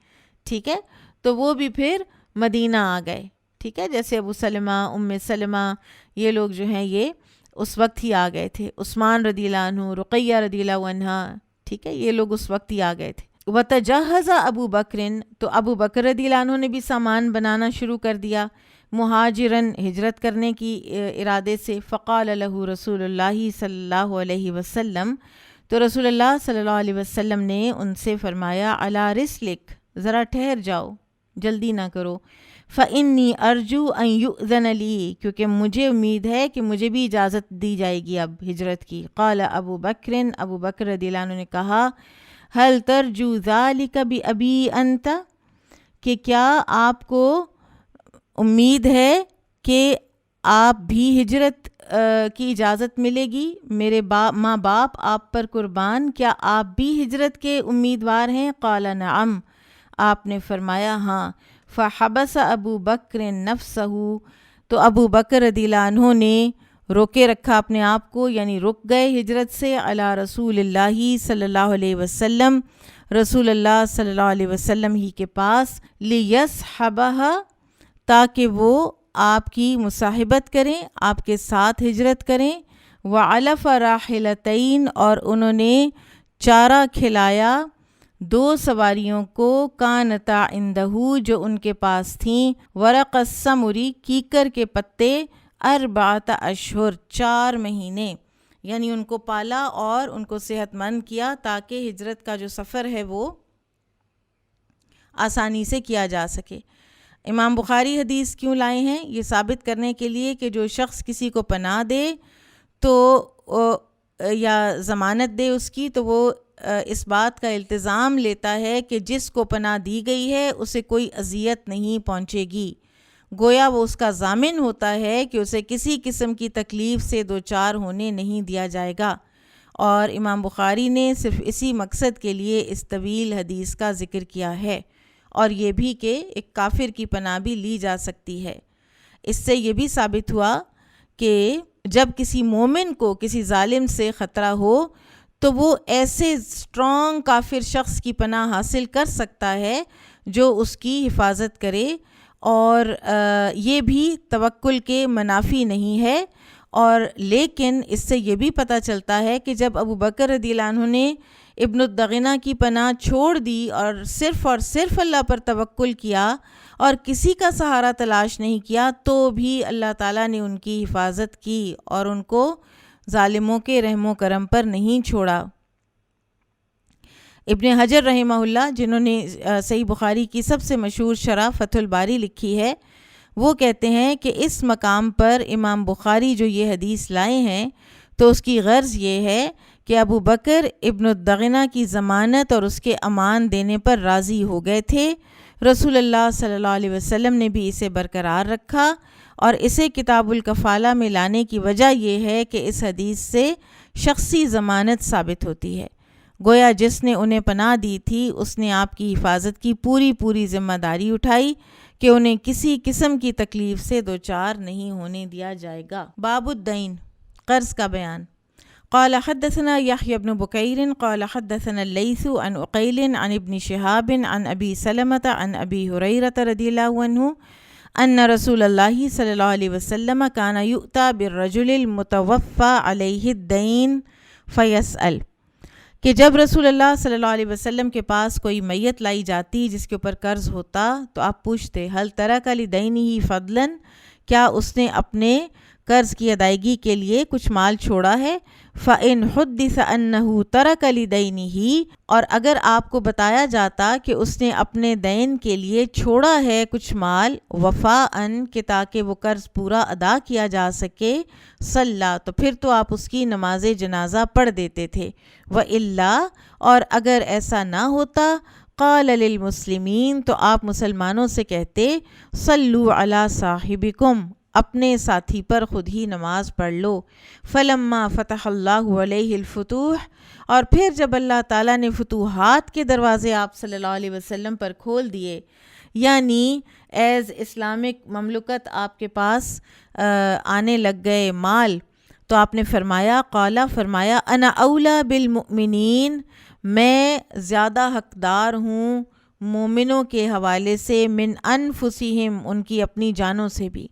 Speaker 2: ٹھیک ہے، تو وہ بھی پھر مدینہ آ گئے، ٹھیک ہے، جیسے ابو سلمہ، ام سلمہ، یہ لوگ جو ہیں یہ اس وقت ہی آ گئے تھے، عثمان رضی اللہ عنہ، رقیہ رضی اللہ عنہا، ٹھیک ہے، یہ لوگ اس وقت ہی آ گئے تھے۔ وتجہز ابو بکر تو ابو بکر رضی اللہ عنہ نے بھی سامان بنانا شروع کر دیا، مہاجرن ہجرت کرنے کی ارادے سے، فقال له رسول اللہ صلی اللہ علیہ وسلم تو رسول اللہ صلی اللہ علیہ وسلم نے ان سے فرمایا علی رسلک ذرا ٹھہر جاؤ، جلدی نہ کرو، فإنی ارجو ان یؤذن لی کیونکہ مجھے امید ہے کہ مجھے بھی اجازت دی جائے گی اب ہجرت کی۔ قال ابو بکر ابو بکر رضی اللہ عنہ نے کہا هل ترجو ذلک بأبی انت کہ کیا آپ کو امید ہے کہ آپ بھی ہجرت کی اجازت ملے گی، میرے ماں باپ آپ پر قربان، کیا آپ بھی ہجرت کے امیدوار ہیں؟ قال نعم آپ نے فرمایا ہاں، فحبس ابو بکر نفسہ تو ابو بکر رضی اللہ عنہ نے روکے رکھا اپنے آپ کو، یعنی رک گئے ہجرت سے، علی رسول اللہ صلی اللہ علیہ وسلم رسول اللہ صلی اللہ علیہ وسلم ہی کے پاس، لیصحبہ تاکہ وہ آپ کی مصاحبت کریں، آپ کے ساتھ ہجرت کریں، وعلف راحلتین اور انہوں نے چارہ کھلایا دو سواریوں کو، کانتا عندہ جو ان کے پاس تھیں، ورق السمری کیکر کے پتے، اربعۃ اشہر 4 مہینے، یعنی ان کو پالا اور ان کو صحت مند کیا تاکہ ہجرت کا جو سفر ہے وہ آسانی سے کیا جا سکے۔ امام بخاری حدیث کیوں لائے ہیں؟ یہ ثابت کرنے کے لیے کہ جو شخص کسی کو پناہ دے تو یا ضمانت دے اس کی، تو وہ اس بات کا التزام لیتا ہے کہ جس کو پناہ دی گئی ہے اسے کوئی اذیت نہیں پہنچے گی، گویا وہ اس کا ضامن ہوتا ہے کہ اسے کسی قسم کی تکلیف سے دوچار ہونے نہیں دیا جائے گا، اور امام بخاری نے صرف اسی مقصد کے لیے اس طویل حدیث کا ذکر کیا ہے، اور یہ بھی کہ ایک کافر کی پناہ بھی لی جا سکتی ہے۔ اس سے یہ بھی ثابت ہوا کہ جب کسی مومن کو کسی ظالم سے خطرہ ہو تو وہ ایسے اسٹرانگ کافر شخص کی پناہ حاصل کر سکتا ہے جو اس کی حفاظت کرے، اور یہ بھی توکل کے منافی نہیں ہے۔ اور لیکن اس سے یہ بھی پتہ چلتا ہے کہ جب ابو بکر رضی اللہ عنہ نے ابن الدغنہ کی پناہ چھوڑ دی اور صرف اللہ پر توکل کیا اور کسی کا سہارا تلاش نہیں کیا، تو بھی اللہ تعالیٰ نے ان کی حفاظت کی اور ان کو ظالموں کے رحم و کرم پر نہیں چھوڑا۔ ابن حجر رحمہ اللہ، جنہوں نے صحیح بخاری کی سب سے مشہور شرح فتح الباری لکھی ہے، وہ کہتے ہیں کہ اس مقام پر امام بخاری جو یہ حدیث لائے ہیں تو اس کی غرض یہ ہے کہ ابو بکر ابن الدغنہ کی ضمانت اور اس کے امان دینے پر راضی ہو گئے تھے۔ رسول اللہ صلی اللہ علیہ وسلم نے بھی اسے برقرار رکھا، اور اسے کتاب الکفالہ میں لانے کی وجہ یہ ہے کہ اس حدیث سے شخصی ضمانت ثابت ہوتی ہے۔ گویا جس نے انہیں پناہ دی تھی اس نے آپ کی حفاظت کی پوری ذمہ داری اٹھائی کہ انہیں کسی قسم کی تکلیف سے دوچار نہیں ہونے دیا جائے گا۔ باب الدین، قرض کا بیان۔ قال حدثنا يحيى بن بكير قال حدثنا الليث عن عقيل عن ابن شهاب عن أبي سلمة عن أبي هريرة رضي الله عنه أن رسول الله صلى الله عليه وسلم كان يؤتى بالرجل المتوفى عليه الدين فيسأل، کہ جب رسول اللہ صلی اللہ علیہ وسلم کے پاس کوئی میت لائی جاتی جس کے اوپر قرض ہوتا تو آپ پوچھتے حل ترک لدینہ فضلا، کیا اس نے اپنے قرض کی ادائیگی کے لیے کچھ مال چھوڑا ہے؟ فَإِنْ حُدِّثَ أَنَّهُ تَرَكَ لِدَيْنِهِ، اور اگر آپ کو بتایا جاتا کہ اس نے اپنے دین کے لیے چھوڑا ہے کچھ مال، وفاءً، کہ تاکہ وہ قرض پورا ادا کیا جا سکے، صلی، تو پھر تو آپ اس کی نماز جنازہ پڑھ دیتے تھے، وَإِلَّا، اور اگر ایسا نہ ہوتا، قال للمسلمین، تو آپ مسلمانوں سے کہتے صلوا علی صاحبکم، اپنے ساتھی پر خود ہی نماز پڑھ لو۔ فلما فتح اللہ علیہ الفتوح، اور پھر جب اللہ تعالیٰ نے فتوحات کے دروازے آپ صلی اللہ علیہ وسلم پر کھول دیے، یعنی ایز اسلامک مملکت آپ کے پاس آنے لگ گئے مال، تو آپ نے فرمایا، قالا، فرمایا، انا اولا بالمؤمنین، میں زیادہ حقدار ہوں مومنوں کے حوالے سے، من انفسہم، ان کی اپنی جانوں سے بھی۔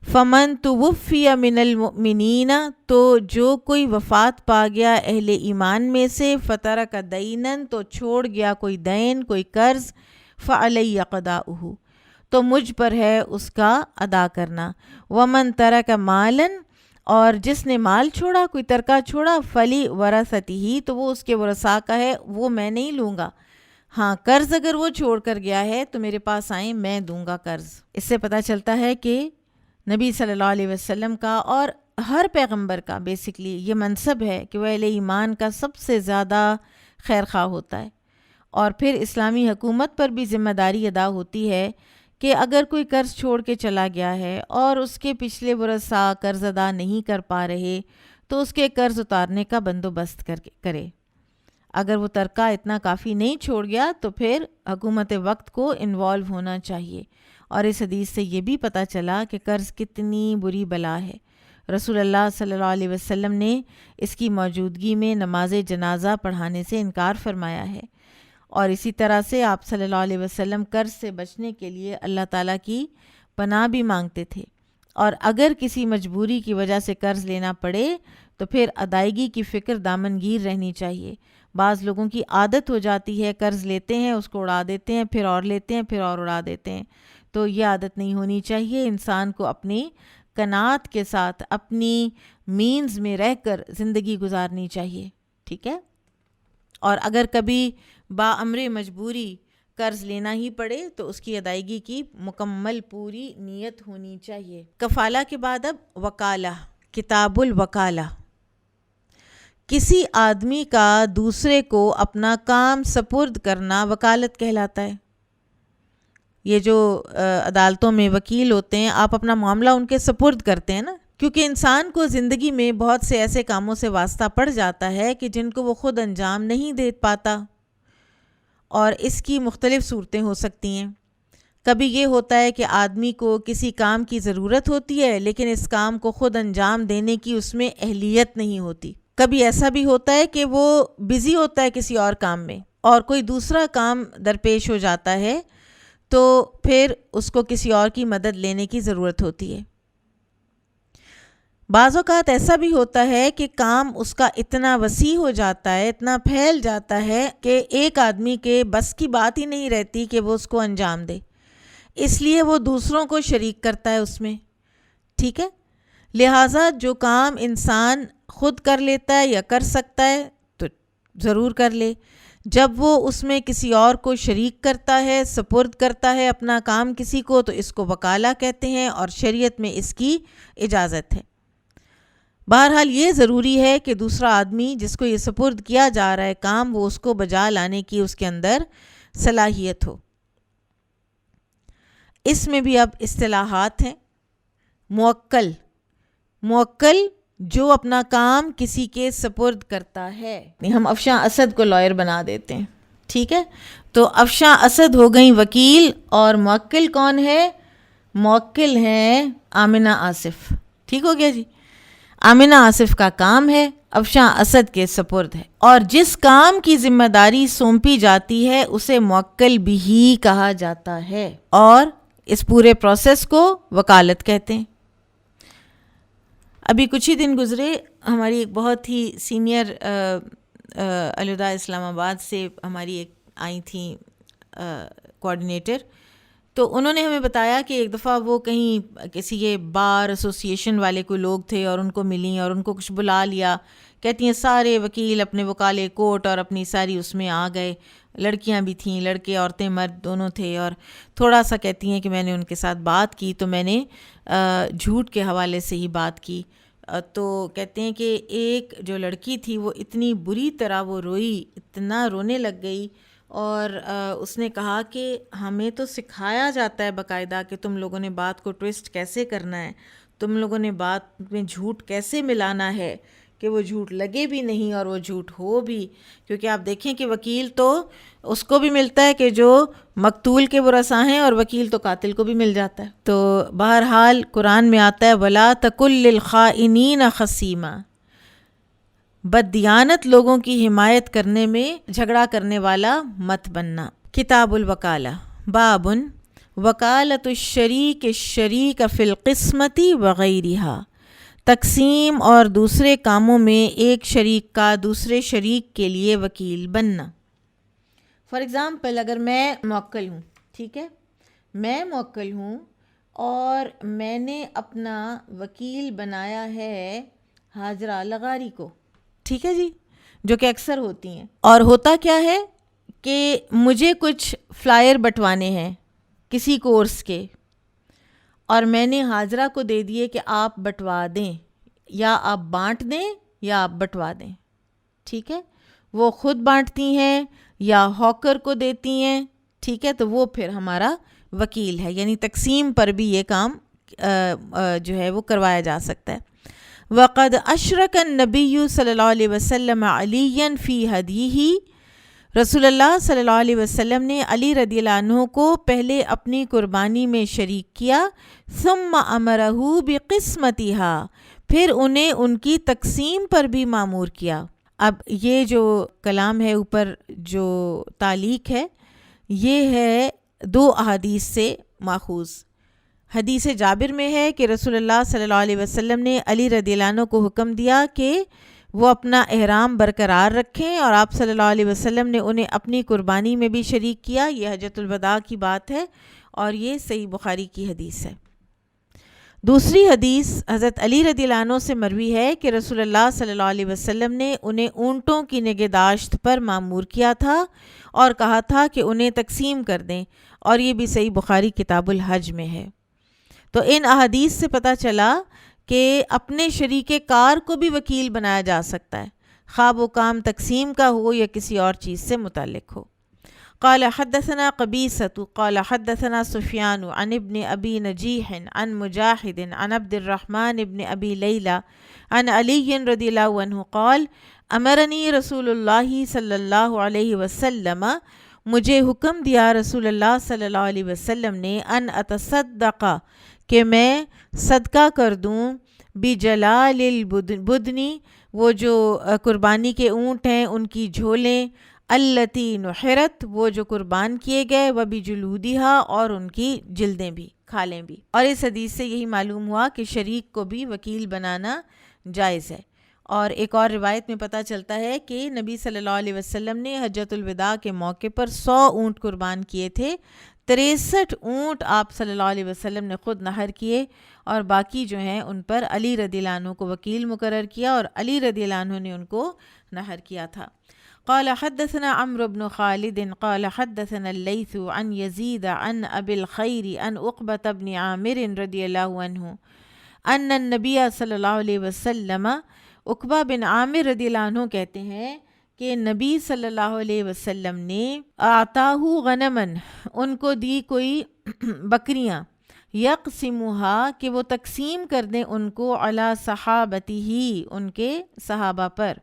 Speaker 2: فمن توفی من المؤمنین، تو جو کوئی وفات پا گیا اہل ایمان میں سے، فترک دینا، تو چھوڑ گیا کوئی دین، کوئی قرض، فعلی قضاؤہ، تو مجھ پر ہے اس کا ادا کرنا۔ ومن ترک مالا، اور جس نے مال چھوڑا، کوئی ترکہ چھوڑا، فلی ورثتہ، تو وہ اس کے ورثاء کا ہے، وہ میں نہیں لوں گا۔ ہاں، قرض اگر وہ چھوڑ کر گیا ہے تو میرے پاس آئیں، میں دوں گا قرض۔ اس سے پتہ چلتا ہے کہ نبی صلی اللہ علیہ وسلم کا اور ہر پیغمبر کا بیسکلی یہ منصب ہے کہ وہ اہل ایمان کا سب سے زیادہ خیر خواہ ہوتا ہے، اور پھر اسلامی حکومت پر بھی ذمہ داری ادا ہوتی ہے کہ اگر کوئی قرض چھوڑ کے چلا گیا ہے اور اس کے پچھلے ورثاء قرض ادا نہیں کر پا رہے تو اس کے قرض اتارنے کا بندوبست کرے۔ اگر وہ ترکہ اتنا کافی نہیں چھوڑ گیا تو پھر حکومت وقت کو انوالو ہونا چاہیے۔ اور اس حدیث سے یہ بھی پتہ چلا کہ قرض کتنی بری بلا ہے۔ رسول اللہ صلی اللہ علیہ وسلم نے اس کی موجودگی میں نماز جنازہ پڑھانے سے انکار فرمایا ہے، اور اسی طرح سے آپ صلی اللہ علیہ وسلم قرض سے بچنے کے لیے اللہ تعالیٰ کی پناہ بھی مانگتے تھے، اور اگر کسی مجبوری کی وجہ سے قرض لینا پڑے تو پھر ادائیگی کی فکر دامنگیر رہنی چاہیے۔ بعض لوگوں کی عادت ہو جاتی ہے، قرض لیتے ہیں، اس کو اڑا دیتے ہیں، پھر اور لیتے ہیں، پھر اور اڑا دیتے ہیں، تو یہ عادت نہیں ہونی چاہیے۔ انسان کو اپنی قناعت کے ساتھ اپنی مینز میں رہ کر زندگی گزارنی چاہیے، ٹھیک ہے؟ اور اگر کبھی باامر مجبوری قرض لینا ہی پڑے تو اس کی ادائیگی کی مکمل پوری نیت ہونی چاہیے۔ کفالہ کے بعد اب وکالہ، کتاب الوکالہ، کسی آدمی کا دوسرے کو اپنا کام سپرد کرنا وکالت کہلاتا ہے۔ یہ جو عدالتوں میں وکیل ہوتے ہیں، آپ اپنا معاملہ ان کے سپرد کرتے ہیں نا، کیونکہ انسان کو زندگی میں بہت سے ایسے کاموں سے واسطہ پڑ جاتا ہے کہ جن کو وہ خود انجام نہیں دے پاتا، اور اس کی مختلف صورتیں ہو سکتی ہیں۔ کبھی یہ ہوتا ہے کہ آدمی کو کسی کام کی ضرورت ہوتی ہے لیکن اس کام کو خود انجام دینے کی اس میں اہلیت نہیں ہوتی. کبھی ایسا بھی ہوتا ہے کہ وہ بزی ہوتا ہے کسی اور کام میں اور کوئی دوسرا کام درپیش ہو جاتا ہے تو پھر اس کو کسی اور کی مدد لینے کی ضرورت ہوتی ہے. بعض اوقات ایسا بھی ہوتا ہے کہ کام اس کا اتنا وسیع ہو جاتا ہے, اتنا پھیل جاتا ہے کہ ایک آدمی کے بس کی بات ہی نہیں رہتی کہ وہ اس کو انجام دے, اس لیے وہ دوسروں کو شریک کرتا ہے اس میں. ٹھیک ہے, لہٰذا جو کام انسان خود کر لیتا ہے یا کر سکتا ہے تو ضرور کر لے. جب وہ اس میں کسی اور کو شریک کرتا ہے, سپرد کرتا ہے اپنا کام کسی کو, تو اس کو وکالہ کہتے ہیں اور شریعت میں اس کی اجازت ہے. بہرحال یہ ضروری ہے کہ دوسرا آدمی جس کو یہ سپرد کیا جا رہا ہے کام, وہ اس کو بجا لانے کی اس کے اندر صلاحیت ہو. اس میں بھی اب اصطلاحات ہیں. موکل جو اپنا کام کسی کے سپرد کرتا ہے. ہم افشاں اسد کو لائر بنا دیتے ہیں. ٹھیک ہے, تو افشاں اسد ہو گئی وکیل, اور موکل کون ہے؟ موکل ہیں آمنہ آصف. ٹھیک ہو گیا جی. آمنہ آصف کا کام ہے, افشاں اسد کے سپرد ہے, اور جس کام کی ذمہ داری سونپی جاتی ہے اسے موکل بھی کہا جاتا ہے, اور اس پورے پروسیس کو وکالت کہتے ہیں. ابھی کچھ ہی دن گزرے, ہماری ایک بہت ہی سینئر الہدیٰ اسلام آباد سے ہماری ایک آئی تھیں کوآرڈینیٹر, تو انہوں نے ہمیں بتایا کہ ایک دفعہ وہ کہیں کسی یہ بار ایسوسیشن والے کوئی لوگ تھے اور ان کو ملیں اور ان کو کچھ بلا لیا. کہتی ہیں سارے وکیل اپنے وکالے کوٹ اور اپنی ساری اس میں آ گئے, لڑکیاں بھی تھیں, لڑکے عورتیں مرد دونوں تھے, اور تھوڑا سا کہتی ہیں کہ میں نے ان کے ساتھ بات کی تو میں نے جھوٹ کے حوالے سے ہی بات کی. تو کہتے ہیں کہ ایک جو لڑکی تھی وہ اتنی بری طرح وہ روئی, اتنا رونے لگ گئی, اور اس نے کہا کہ ہمیں تو سکھایا جاتا ہے باقاعدہ کہ تم لوگوں نے بات کو ٹویسٹ کیسے کرنا ہے, تم لوگوں نے بات میں جھوٹ کیسے ملانا ہے کہ وہ جھوٹ لگے بھی نہیں اور وہ جھوٹ ہو بھی. کیونکہ آپ دیکھیں کہ وکیل تو اس کو بھی ملتا ہے کہ جو مقتول کے ورثاء ہیں, اور وکیل تو قاتل کو بھی مل جاتا ہے. تو بہرحال قرآن میں آتا ہے وَلَا تَكُن لِّلْخَائِنِينَ خَصِيمًا, بددیانت لوگوں کی حمایت کرنے میں جھگڑا کرنے والا مت بننا. کتاب الوکالہ. بابن وکالۃ الشریک الشریک فی القسمۃ وغیرہا, تقسیم اور دوسرے کاموں میں ایک شریک کا دوسرے شریک کے لیے وکیل بننا. فار ایگزامپل, اگر میں موکل ہوں, ٹھیک ہے, میں موکل ہوں اور میں نے اپنا وکیل بنایا ہے ہاجرہ لغاری کو, ٹھیک ہے جی, جو کہ اکثر ہوتی ہیں. اور ہوتا کیا ہے کہ مجھے کچھ فلائر بٹوانے ہیں کسی کورس کے, اور میں نے حاضرہ کو دے دیے کہ آپ بٹوا دیں, یا آپ بانٹ دیں یا آپ بٹوا دیں. ٹھیک ہے, وہ خود بانٹتی ہیں یا ہاکر کو دیتی ہیں. ٹھیک ہے, تو وہ پھر ہمارا وکیل ہے, یعنی تقسیم پر بھی یہ کام جو ہے وہ کروایا جا سکتا ہے. وقد اشرک النبی صلی اللہ علیہ وسلم علیًا فی ہدیہ, رسول اللہ صلی اللہ علیہ وسلم نے علی رضی اللہ عنہ کو پہلے اپنی قربانی میں شریک کیا. ثم امرہ بقسمتها, پھر انہیں ان کی تقسیم پر بھی مامور کیا. اب یہ جو کلام ہے اوپر جو تعلیق ہے یہ ہے دو احادیث سے ماخوذ. حدیث جابر میں ہے کہ رسول اللہ صلی اللہ علیہ وسلم نے علی رضی اللہ عنہ کو حکم دیا کہ وہ اپنا احرام برقرار رکھیں, اور آپ صلی اللہ علیہ وسلم نے انہیں اپنی قربانی میں بھی شریک کیا. یہ حجۃ الوداع کی بات ہے اور یہ صحیح بخاری کی حدیث ہے. دوسری حدیث حضرت علی رضی اللہ عنہ سے مروی ہے کہ رسول اللہ صلی اللہ علیہ وسلم نے انہیں اونٹوں کی نگہداشت پر مامور کیا تھا اور کہا تھا کہ انہیں تقسیم کر دیں, اور یہ بھی صحیح بخاری کتاب الحج میں ہے. تو ان احادیث سے پتہ چلا کہ اپنے شریک کار کو بھی وکیل بنایا جا سکتا ہے, خواہ وہ کام تقسیم کا ہو یا کسی اور چیز سے متعلق ہو. قال حدثنا قبیصۃ قال حدثنا سفیان عن ابن ابی نجیح عن مجاہد عن عبد الرحمن ابن ابی لیلى عن علی رضی اللہ عنہ قال امرنی رسول اللہ صلی اللہ علیہ وسلم مجھے حکم دیا رسول اللہ صلی اللہ علیہ وسلم نے ان اتصدق کہ میں صدقہ کر دوں بجلال البدنی وہ جو قربانی کے اونٹ ہیں ان کی جھولیں، التی نحرت وہ جو قربان کیے گئے، و بجلودہا اور ان کی جلدیں بھی، کھالیں بھی۔ اور اس حدیث سے یہی معلوم ہوا کہ شریک کو بھی وکیل بنانا جائز ہے۔ اور ایک اور روایت میں پتہ چلتا ہے کہ نبی صلی اللہ علیہ وسلم نے حجۃ الوداع کے موقع پر 100 اونٹ قربان کیے تھے، 63 اونٹ آپ صلی اللہ علیہ وسلم نے خود نحر کیے، اور باقی جو ہیں ان پر علی رضی اللہ عنہ کو وکیل مقرر کیا اور علی رضی اللہ عنہ نے ان کو نحر کیا تھا۔ قال حدثنا عمرو بن خالد قال حدثنا الليث عن يزيد عن ابي الخير عن عقبة بن عامر رضی اللہ عنہ ان النبی صلی اللہ علیہ وسلم، عقبہ بن عامر رضی اللہ عنہ کہتے ہیں کہ نبی صلی اللہ علیہ وسلم نے آتاہ غنمن ان کو دی کوئی بکریاں، یقسمها کہ وہ تقسیم کر دیں ان کو علی صحابتہ ان کے صحابہ پر،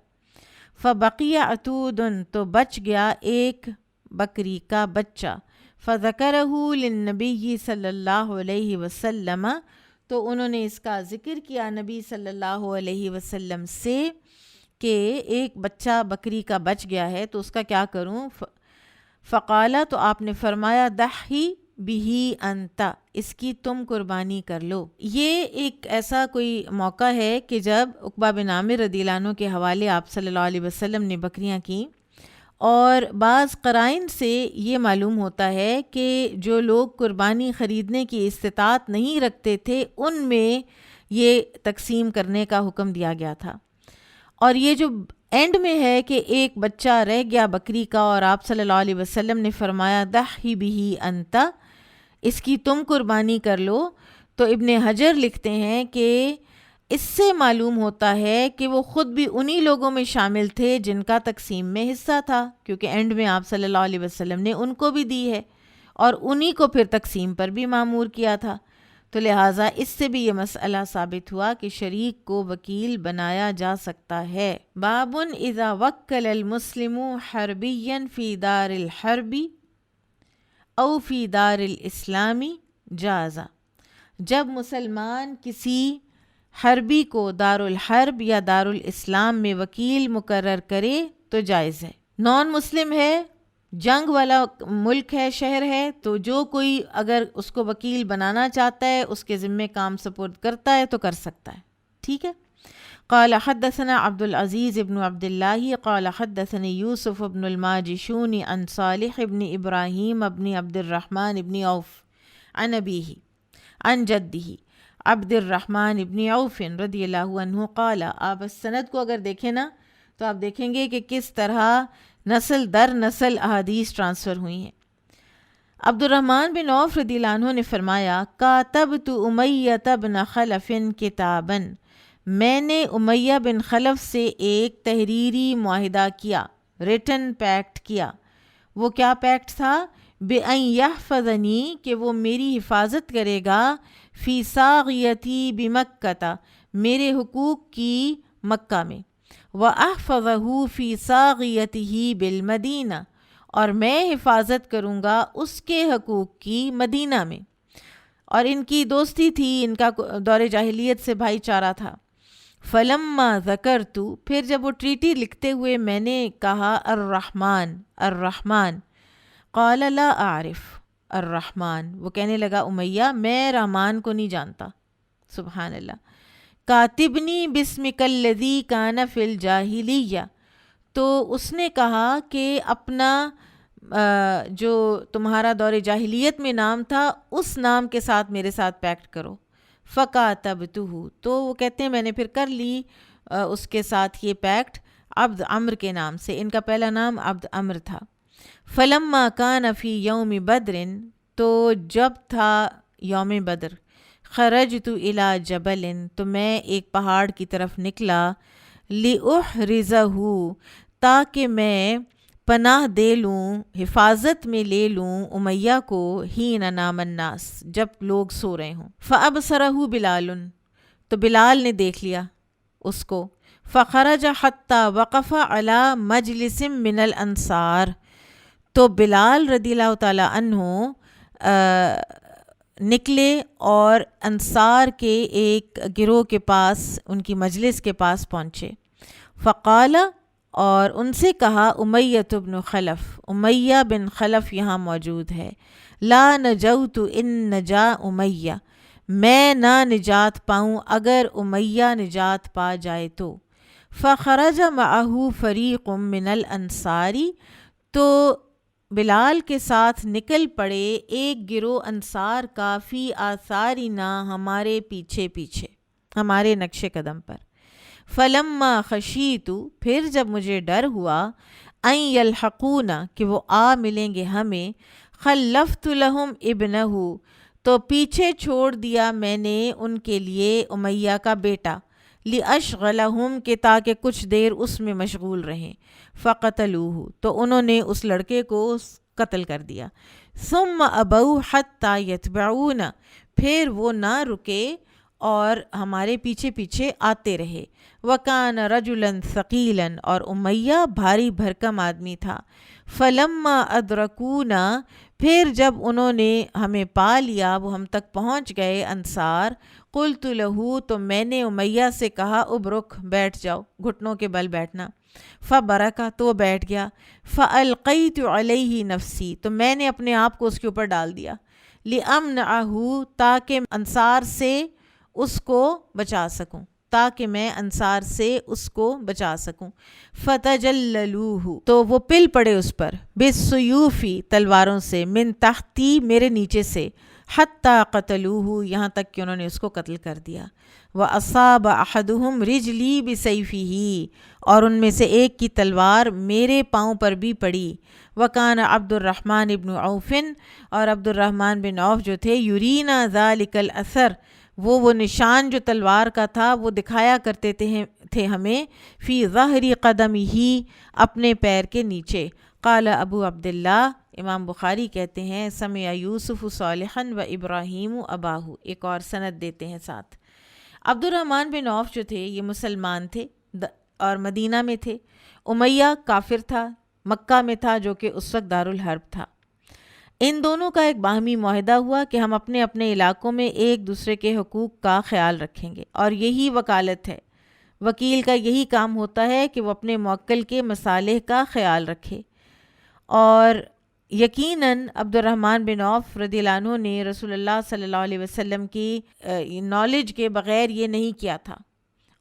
Speaker 2: فبقی عتود تو بچ گیا ایک بکری کا بچہ، فذکرہ للنبی صلی اللہ علیہ وسلم تو انہوں نے اس کا ذکر کیا نبی صلی اللہ علیہ وسلم سے کہ ایک بچہ بکری کا بچ گیا ہے تو اس کا کیا کروں، فقالا تو آپ نے فرمایا دحی بھی انتا اس کی تم قربانی کر لو۔ یہ ایک ایسا کوئی موقع ہے کہ جب عقبہ بن عامر رضی اللہ عنہ کے حوالے آپ صلی اللہ علیہ وسلم نے بکریاں کیں، اور بعض قرائن سے یہ معلوم ہوتا ہے کہ جو لوگ قربانی خریدنے کی استطاعت نہیں رکھتے تھے ان میں یہ تقسیم کرنے کا حکم دیا گیا تھا، اور یہ جو اینڈ میں ہے کہ ایک بچہ رہ گیا بکری کا اور آپ صلی اللہ علیہ وسلم نے فرمایا دحی بھی انتا اس کی تم قربانی کر لو، تو ابن حجر لکھتے ہیں کہ اس سے معلوم ہوتا ہے کہ وہ خود بھی انہی لوگوں میں شامل تھے جن کا تقسیم میں حصہ تھا، کیونکہ اینڈ میں آپ صلی اللہ علیہ وسلم نے ان کو بھی دی ہے اور انہی کو پھر تقسیم پر بھی مامور کیا تھا، تو لہٰذا اس سے بھی یہ مسئلہ ثابت ہوا کہ شریک کو وکیل بنایا جا سکتا ہے۔ باب اذا وکل المسلم حربیا فی دار الحرب او فی دار الاسلامی جازا، جب مسلمان کسی حربی کو دار الحرب یا دار الاسلام میں وکیل مقرر کرے تو جائز ہے۔ نان مسلم ہے، جنگ والا ملک ہے، شہر ہے، تو جو کوئی اگر اس کو وکیل بنانا چاہتا ہے اس کے ذمے کام سپرد کرتا ہے تو کر سکتا ہے، ٹھیک ہے۔ قال حدثنا عبد العزیز ابن عبد اللہ قال حدثني یوسف ابن الماجشون عن صالح ابن ابراہیم ابن عبد الرحمن ابن عوف عن ابیہ عن جدہ عبد الرحمن ابن عوف رضی اللہ عنہ قال، آپ اس سند کو اگر دیکھیں نا تو آپ دیکھیں گے کہ کس طرح نسل در نسل احادیث ٹرانسفر ہوئی ہیں۔ عبد الرحمن بن عوف رضی اللہ عنہ نے فرمایا کاتبت امیہ بن خلف کتابا، میں نے امیہ بن خلف سے ایک تحریری معاہدہ کیا، ریٹن پیکٹ کیا۔ وہ کیا پیکٹ تھا؟ بِأَن يَحْفَظَنِي کہ وہ میری حفاظت کرے گا، فی ساغیتی بمکہ میرے حقوق کی مکہ میں، وَأَحْفَظَهُ فی ساغیتہ بالمدینہ اور میں حفاظت کروں گا اس کے حقوق کی مدینہ میں۔ اور ان کی دوستی تھی، ان کا دور جاہلیت سے بھائی چارہ تھا۔ فلما ذکرت پھر جب وہ ٹریٹی لکھتے ہوئے میں نے کہا الرحمن الرحمن، قال لا اعرف الرحمن، وہ کہنے لگا امیہ میں رحمان کو نہیں جانتا، سبحان اللہ۔ کاتبنی بسمک الذی کان فی الجاہلیہ، تو اس نے کہا کہ اپنا جو تمہارا دور جاہلیت میں نام تھا اس نام کے ساتھ میرے ساتھ پیکٹ کرو۔ فکاتبتہ، تو وہ کہتے ہیں میں نے پھر کر لی اس کے ساتھ یہ پیکٹ عبد عمر کے نام سے، ان کا پہلا نام عبد عمر تھا۔ فلما کان فی یوم بدر، تو جب تھا یوم بدر، خرجت الی جبل، تو میں ایک پہاڑ کی طرف نکلا، لأحرزہ، تاکہ میں پناہ دے لوں، حفاظت میں لے لوں امیہ کو، حین نام الناس، جب لوگ سو رہے ہوں۔ فابصرہ بلال، تو بلال نے دیکھ لیا اس کو، فخرج حتی وقف علی مجلس من الانصار، تو بلال رضی اللہ تعالیٰ عنہ نکلے اور انصار کے ایک گروہ کے پاس، ان کی مجلس کے پاس پہنچے. فقال، اور ان سے کہا، امیہ بن خلف، امیہ بن خلف یہاں موجود ہے. لا نجوت ان نجا امیہ، میں نہ نجات پاؤں اگر امیہ نجات پا جائے تو. فخرج معہ فریق من الانصار، تو بلال کے ساتھ نکل پڑے ایک گروہ انصار کا، فی آثارنا، ہمارے پیچھے پیچھے، ہمارے نقش قدم پر. فلما خشیت، پھر جب مجھے ڈر ہوا، ان یلحقونا، کہ وہ آ ملیں گے ہمیں، خلفت لہم ابنہ، تو پیچھے چھوڑ دیا میں نے ان کے لیے امیہ کا بیٹا، لاشغلہم، کہ تاکہ کچھ دیر اس میں مشغول رہیں. فقتلوہ، تو انہوں نے اس لڑکے کو قتل کر دیا. ثم ابوا حتی یتبعونا، پھر وہ نہ رکے اور ہمارے پیچھے پیچھے آتے رہے. وکان رجلا ثقیلا، اور امیہ بھاری بھرکم آدمی تھا. فلما ادرکونا، پھر جب انہوں نے ہمیں پا لیا، وہ ہم تک پہنچ گئے انصار، قلت لہو، تو میں نے امیہ سے کہا، ابرک، بیٹھ جاؤ، گھٹنوں کے بل بیٹھنا. فبرکا، تو وہ بیٹھ گیا. فالقیت علیہ نفسی، تو میں نے اپنے آپ کو اس کے اوپر ڈال دیا. لامنعہ، تاکہ انصار سے اس کو بچا سکوں، تاکہ میں انصار سے اس کو بچا سکوں. فتجللوہ، تو وہ پل پڑے اس پر، بالسیوفی، تلواروں سے، من تحتی، میرے نیچے سے، حتی قتلوہ، یہاں تک کہ انہوں نے اس کو قتل کر دیا. وَأَصَابَ أَحَدُهُمْ رِجْلِي بِسَيْفِهِ، اور ان میں سے ایک کی تلوار میرے پاؤں پر بھی پڑی. وَكَانَ عبد الرحمن بن عوف، اور عبد الرحمن بن عوف جو تھے، یُرِینَا ذَلِكَ الْأَثَرَ، وہ نشان جو تلوار کا تھا وہ دکھایا کرتے تھے ہمیں، فی ظہر قدمہ، اپنے پیر کے نیچے. قال ابو عبداللہ، امام بخاری کہتے ہیں، سمع یوسف صالحا و ابراہیم اباہ، ایک اور سند دیتے ہیں ساتھ. عبد الرحمن بن عوف جو تھے یہ مسلمان تھے اور مدینہ میں تھے. امیہ کافر تھا، مکہ میں تھا، جو کہ اس وقت دارالحرب تھا. ان دونوں کا ایک باہمی معاہدہ ہوا کہ ہم اپنے اپنے علاقوں میں ایک دوسرے کے حقوق کا خیال رکھیں گے، اور یہی وکالت ہے. وکیل کا یہی کام ہوتا ہے کہ وہ اپنے موکل کے مصالح کا خیال رکھے. اور یقیناً عبد الرحمن بن عوف رضی اللہ عنہ نے رسول اللہ صلی اللہ علیہ وسلم کی نالج کے بغیر یہ نہیں کیا تھا،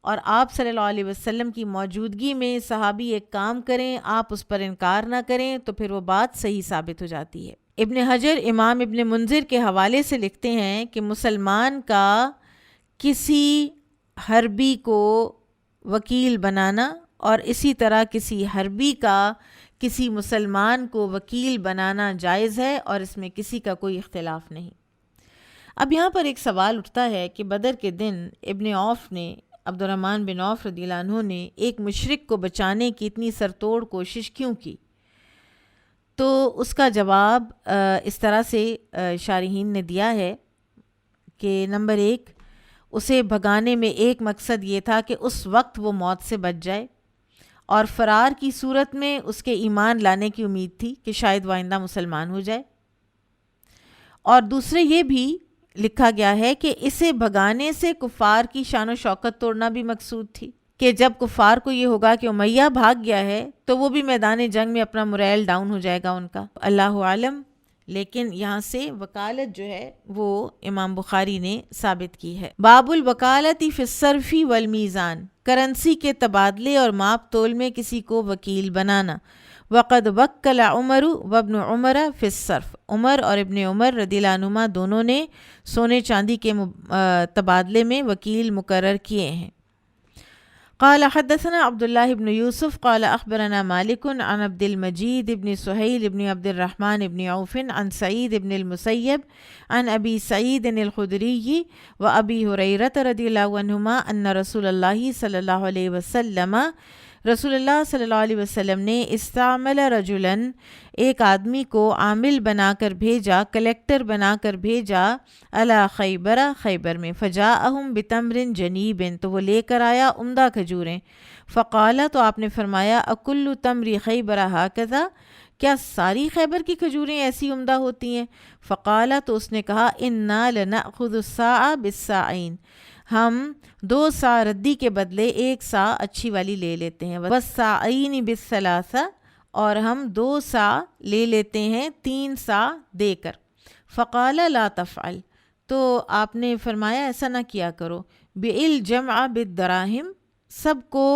Speaker 2: اور آپ صلی اللہ علیہ وسلم کی موجودگی میں صحابی ایک کام کریں، آپ اس پر انکار نہ کریں، تو پھر وہ بات صحیح ثابت ہو جاتی ہے. ابن حجر امام ابن منذر کے حوالے سے لکھتے ہیں کہ مسلمان کا کسی حربی کو وکیل بنانا، اور اسی طرح کسی حربی کا کسی مسلمان کو وکیل بنانا جائز ہے، اور اس میں کسی کا کوئی اختلاف نہیں. اب یہاں پر ایک سوال اٹھتا ہے کہ بدر کے دن ابن عوف نے، عبد الرحمن بن عوف رضی اللہ عنہ نے ایک مشرک کو بچانے کی اتنی سرتوڑ کوشش کیوں کی؟ تو اس کا جواب اس طرح سے شارحین نے دیا ہے کہ نمبر 1، اسے بھگانے میں ایک مقصد یہ تھا کہ اس وقت وہ موت سے بچ جائے، اور فرار کی صورت میں اس کے ایمان لانے کی امید تھی کہ شاید وہ آئندہ مسلمان ہو جائے. اور دوسرے یہ بھی لکھا گیا ہے کہ اسے بھگانے سے کفار کی شان و شوکت توڑنا بھی مقصود تھی، کہ جب کفار کو یہ ہوگا کہ امیہ بھاگ گیا ہے تو وہ بھی میدان جنگ میں اپنا موریل ڈاؤن ہو جائے گا ان کا. اللہ عالم. لیکن یہاں سے وکالت جو ہے وہ امام بخاری نے ثابت کی ہے. باب الوکالتی فی الصرف والمیزان، کرنسی کے تبادلے اور ماپ تول میں کسی کو وکیل بنانا. وقد وکل عمر وابن عمر فی الصرف، عمر اور ابن عمر رضی اللہ عنہما دونوں نے سونے چاندی کے تبادلے میں وکیل مقرر کیے ہیں. قال حدثنا عبد الله بن يوسف قال أخبرنا مالك عن عبد المجيد بن سهيل بن عبد الرحمن بن عوف عن سعيد بن المسيب عن أبي سعيد الخدري وأبي هريرة رضي الله عنهما أن رسول الله صلى الله عليه وسلم، رسول اللہ صلی اللہ علیہ وسلم نے استعمل رجلاً، ایک آدمی کو عامل بنا کر بھیجا، کلیکٹر بنا کر بھیجا، علی خیبر، خیبر میں، فجاءہم بتمر جنیب، تو وہ لے کر آیا عمدہ کھجوریں. فقال، تو آپ نے فرمایا، اکل تمر خیبر ہکذا، کیا ساری خیبر کی کھجوریں ایسی عمدہ ہوتی ہیں؟ فقالا، تو اس نے کہا انا لنأخذ الصاع بالصاعین، ہم 2 صاع ردی کے بدلے 1 صاع اچھی والی لے لیتے ہیں، والصاعین بالثلاثہ، اور ہم 2 صاع لے لیتے ہیں 3 صاع دے کر۔ فقال لا تفعل، تو آپ نے فرمایا ایسا نہ کیا کرو، بالجمع بالدراہم، سب کو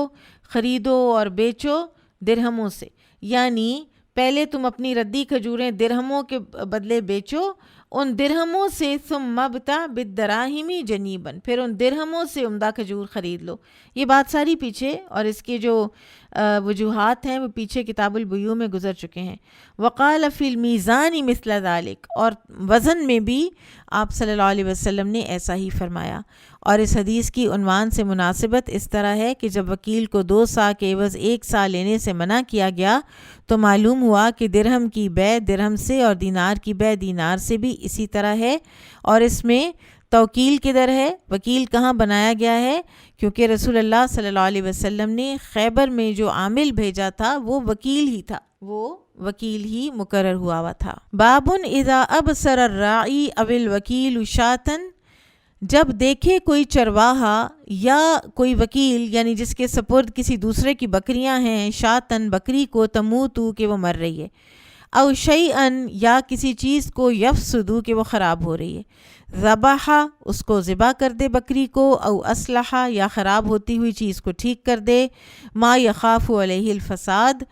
Speaker 2: خریدو اور بیچو درہموں سے، یعنی پہلے تم اپنی ردی کھجوریں درہموں کے بدلے بیچو، ان درہموں سے، ثم ابتع بالدراہم جنیبا، پھر ان درہموں سے عمدہ کھجور خرید لو۔ یہ بات ساری پیچھے، اور اس کے جو وجوہات ہیں وہ پیچھے کتاب البیوع میں گزر چکے ہیں۔ وقال فی المیزان مثل ذلک، اور وزن میں بھی آپ صلی اللہ علیہ وسلم نے ایسا ہی فرمایا۔ اور اس حدیث کی عنوان سے مناسبت اس طرح ہے کہ جب وکیل کو 2 صاع کے عوض 1 صاع لینے سے منع کیا گیا تو معلوم ہوا کہ درہم کی بے درہم سے اور دینار کی بے دینار سے بھی اسی طرح ہے، اور اس میں توکیل کدھر ہے؟ وکیل کہاں بنایا گیا ہے؟ کیونکہ رسول اللہ صلی اللہ علیہ وسلم نے خیبر میں جو عامل بھیجا تھا وہ وکیل ہی تھا، وہ وکیل ہی مقرر ہوا تھا۔ باب اذا ابصر الراعی او الوکیل شاۃ، جب دیکھے کوئی چرواہا یا کوئی وکیل، یعنی جس کے سپرد کسی دوسرے کی بکریاں ہیں، شاطن بکری کو، تموتو کہ وہ مر رہی ہے، او شیئن یا کسی چیز کو، یفسدو کہ وہ خراب ہو رہی ہے، ذبحہ اس کو ذبح کر دے بکری کو، او اصلحہ یا خراب ہوتی ہوئی چیز کو ٹھیک کر دے، ما یخاف علیہ الفساد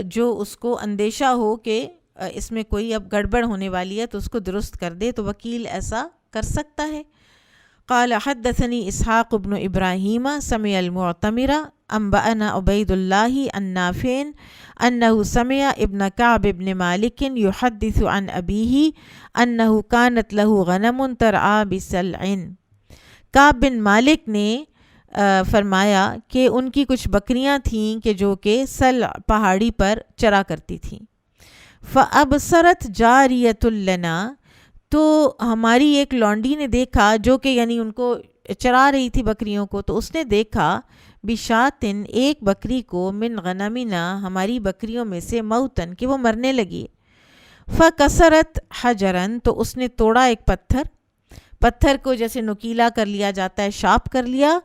Speaker 2: جو اس کو اندیشہ ہو کہ اس میں کوئی اب گڑبڑ ہونے والی ہے تو اس کو درست کر دے، تو وکیل ایسا کر سکتا ہے۔ قال حدثني اسحاق بن ابراہیم سمع المعتمر انبأنا عبید اللہ النافع انه سمع ابن کعب بن مالک يحدث عن ابیہ انه كانت له غنم ترعى بسلع، کعب بن مالک نے فرمایا کہ ان کی کچھ بکریاں تھیں کہ جو کہ سلع پہاڑی پر چرا کرتی تھیں۔ فابصرت جاریۃ لنا، تو ہماری ایک لونڈی نے دیکھا، جو کہ یعنی ان کو چرا رہی تھی بکریوں کو، تو اس نے دیکھا بشاتن ایک بکری کو، من غنمنا ہماری بکریوں میں سے، موتن کہ وہ مرنے لگی۔ فکسرت حجرن، تو اس نے توڑا ایک پتھر کو جیسے نکیلا کر لیا جاتا ہے، شارپ کر لیا۔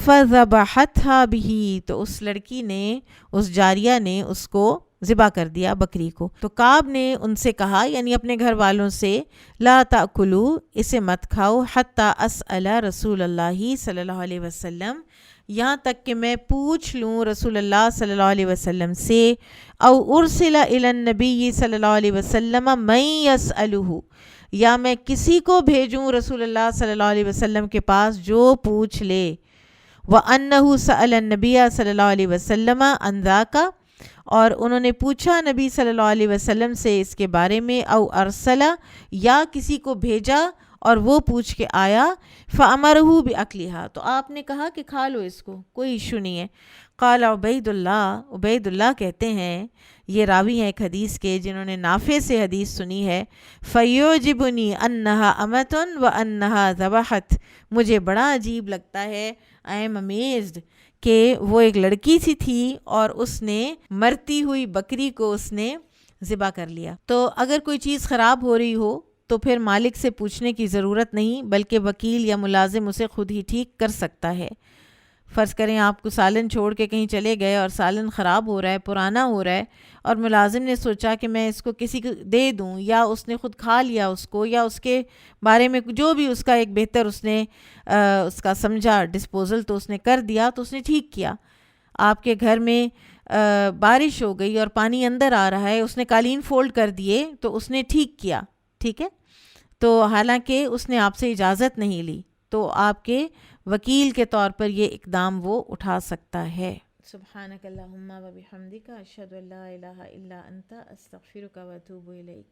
Speaker 2: فذبحتها به، تو اس لڑکی نے، اس جاریہ نے اس کو ذبح کر دیا بکری کو۔ تو کعب نے ان سے کہا، یعنی اپنے گھر والوں سے، لا تأکلوا اسے مت کھاؤ، حتی اسأل رسول اللہ صلی اللہ علیہ وسلم، یہاں تک کہ میں پوچھ لوں رسول اللہ صلی اللہ علیہ وسلم سے، او ارسل الی النبی صلی اللہ علیہ وسلم من یسألہ، یا میں کسی کو بھیجوں رسول اللہ صلی اللہ علیہ وسلم کے پاس جو پوچھ لے۔ وَأَنَّهُ سَأَلَ النَّبِيَّ صلی اللہ علیہ وسلم عن ذَاكَ، اور انہوں نے پوچھا نبی صلی اللہ علیہ وسلم سے اس کے بارے میں، او ارسلا، یا کسی کو بھیجا اور وہ پوچھ کے آیا، فَأَمَرَهُ بِأَكْلِهَا، تو آپ نے کہا کہ کھا لو اس کو، کوئی ایشو نہیں ہے۔ قال عبید اللہ کہتے ہیں، یہ راوی ہیں ایک حدیث کے جنہوں نے نافع سے حدیث سنی ہے، فَيُعْجِبُنِي أَنَّهَا أَمَةٌ وَأَنَّهَا ذَبَحَتْ، مجھے بڑا عجیب لگتا ہے، I am amazed، کہ وہ ایک لڑکی سی تھی اور اس نے مرتی ہوئی بکری کو اس نے ذبح کر لیا۔ تو اگر کوئی چیز خراب ہو رہی ہو تو پھر مالک سے پوچھنے کی ضرورت نہیں، بلکہ وکیل یا ملازم اسے خود ہی ٹھیک کر سکتا ہے۔ فرض کریں آپ کو سالن چھوڑ کے کہیں چلے گئے اور سالن خراب ہو رہا ہے، پرانا ہو رہا ہے، اور ملازم نے سوچا کہ میں اس کو کسی کو دے دوں، یا اس نے خود کھا لیا اس کو، یا اس کے بارے میں جو بھی اس کا ایک بہتر اس نے اس کا سمجھا ڈسپوزل، تو اس نے کر دیا، تو اس نے ٹھیک کیا۔ آپ کے گھر میں بارش ہو گئی اور پانی اندر آ رہا ہے، اس نے قالین فولڈ کر دیے، تو اس نے ٹھیک کیا، ٹھیک ہے، تو حالانکہ اس نے آپ سے اجازت نہیں لی، تو آپ کے وکیل کے طور پر یہ اقدام وہ اٹھا سکتا ہے۔ سبحانک اللہم و بحمدک، اشہد ان لا الہ الا انت، استغفرک و اتوب الیک۔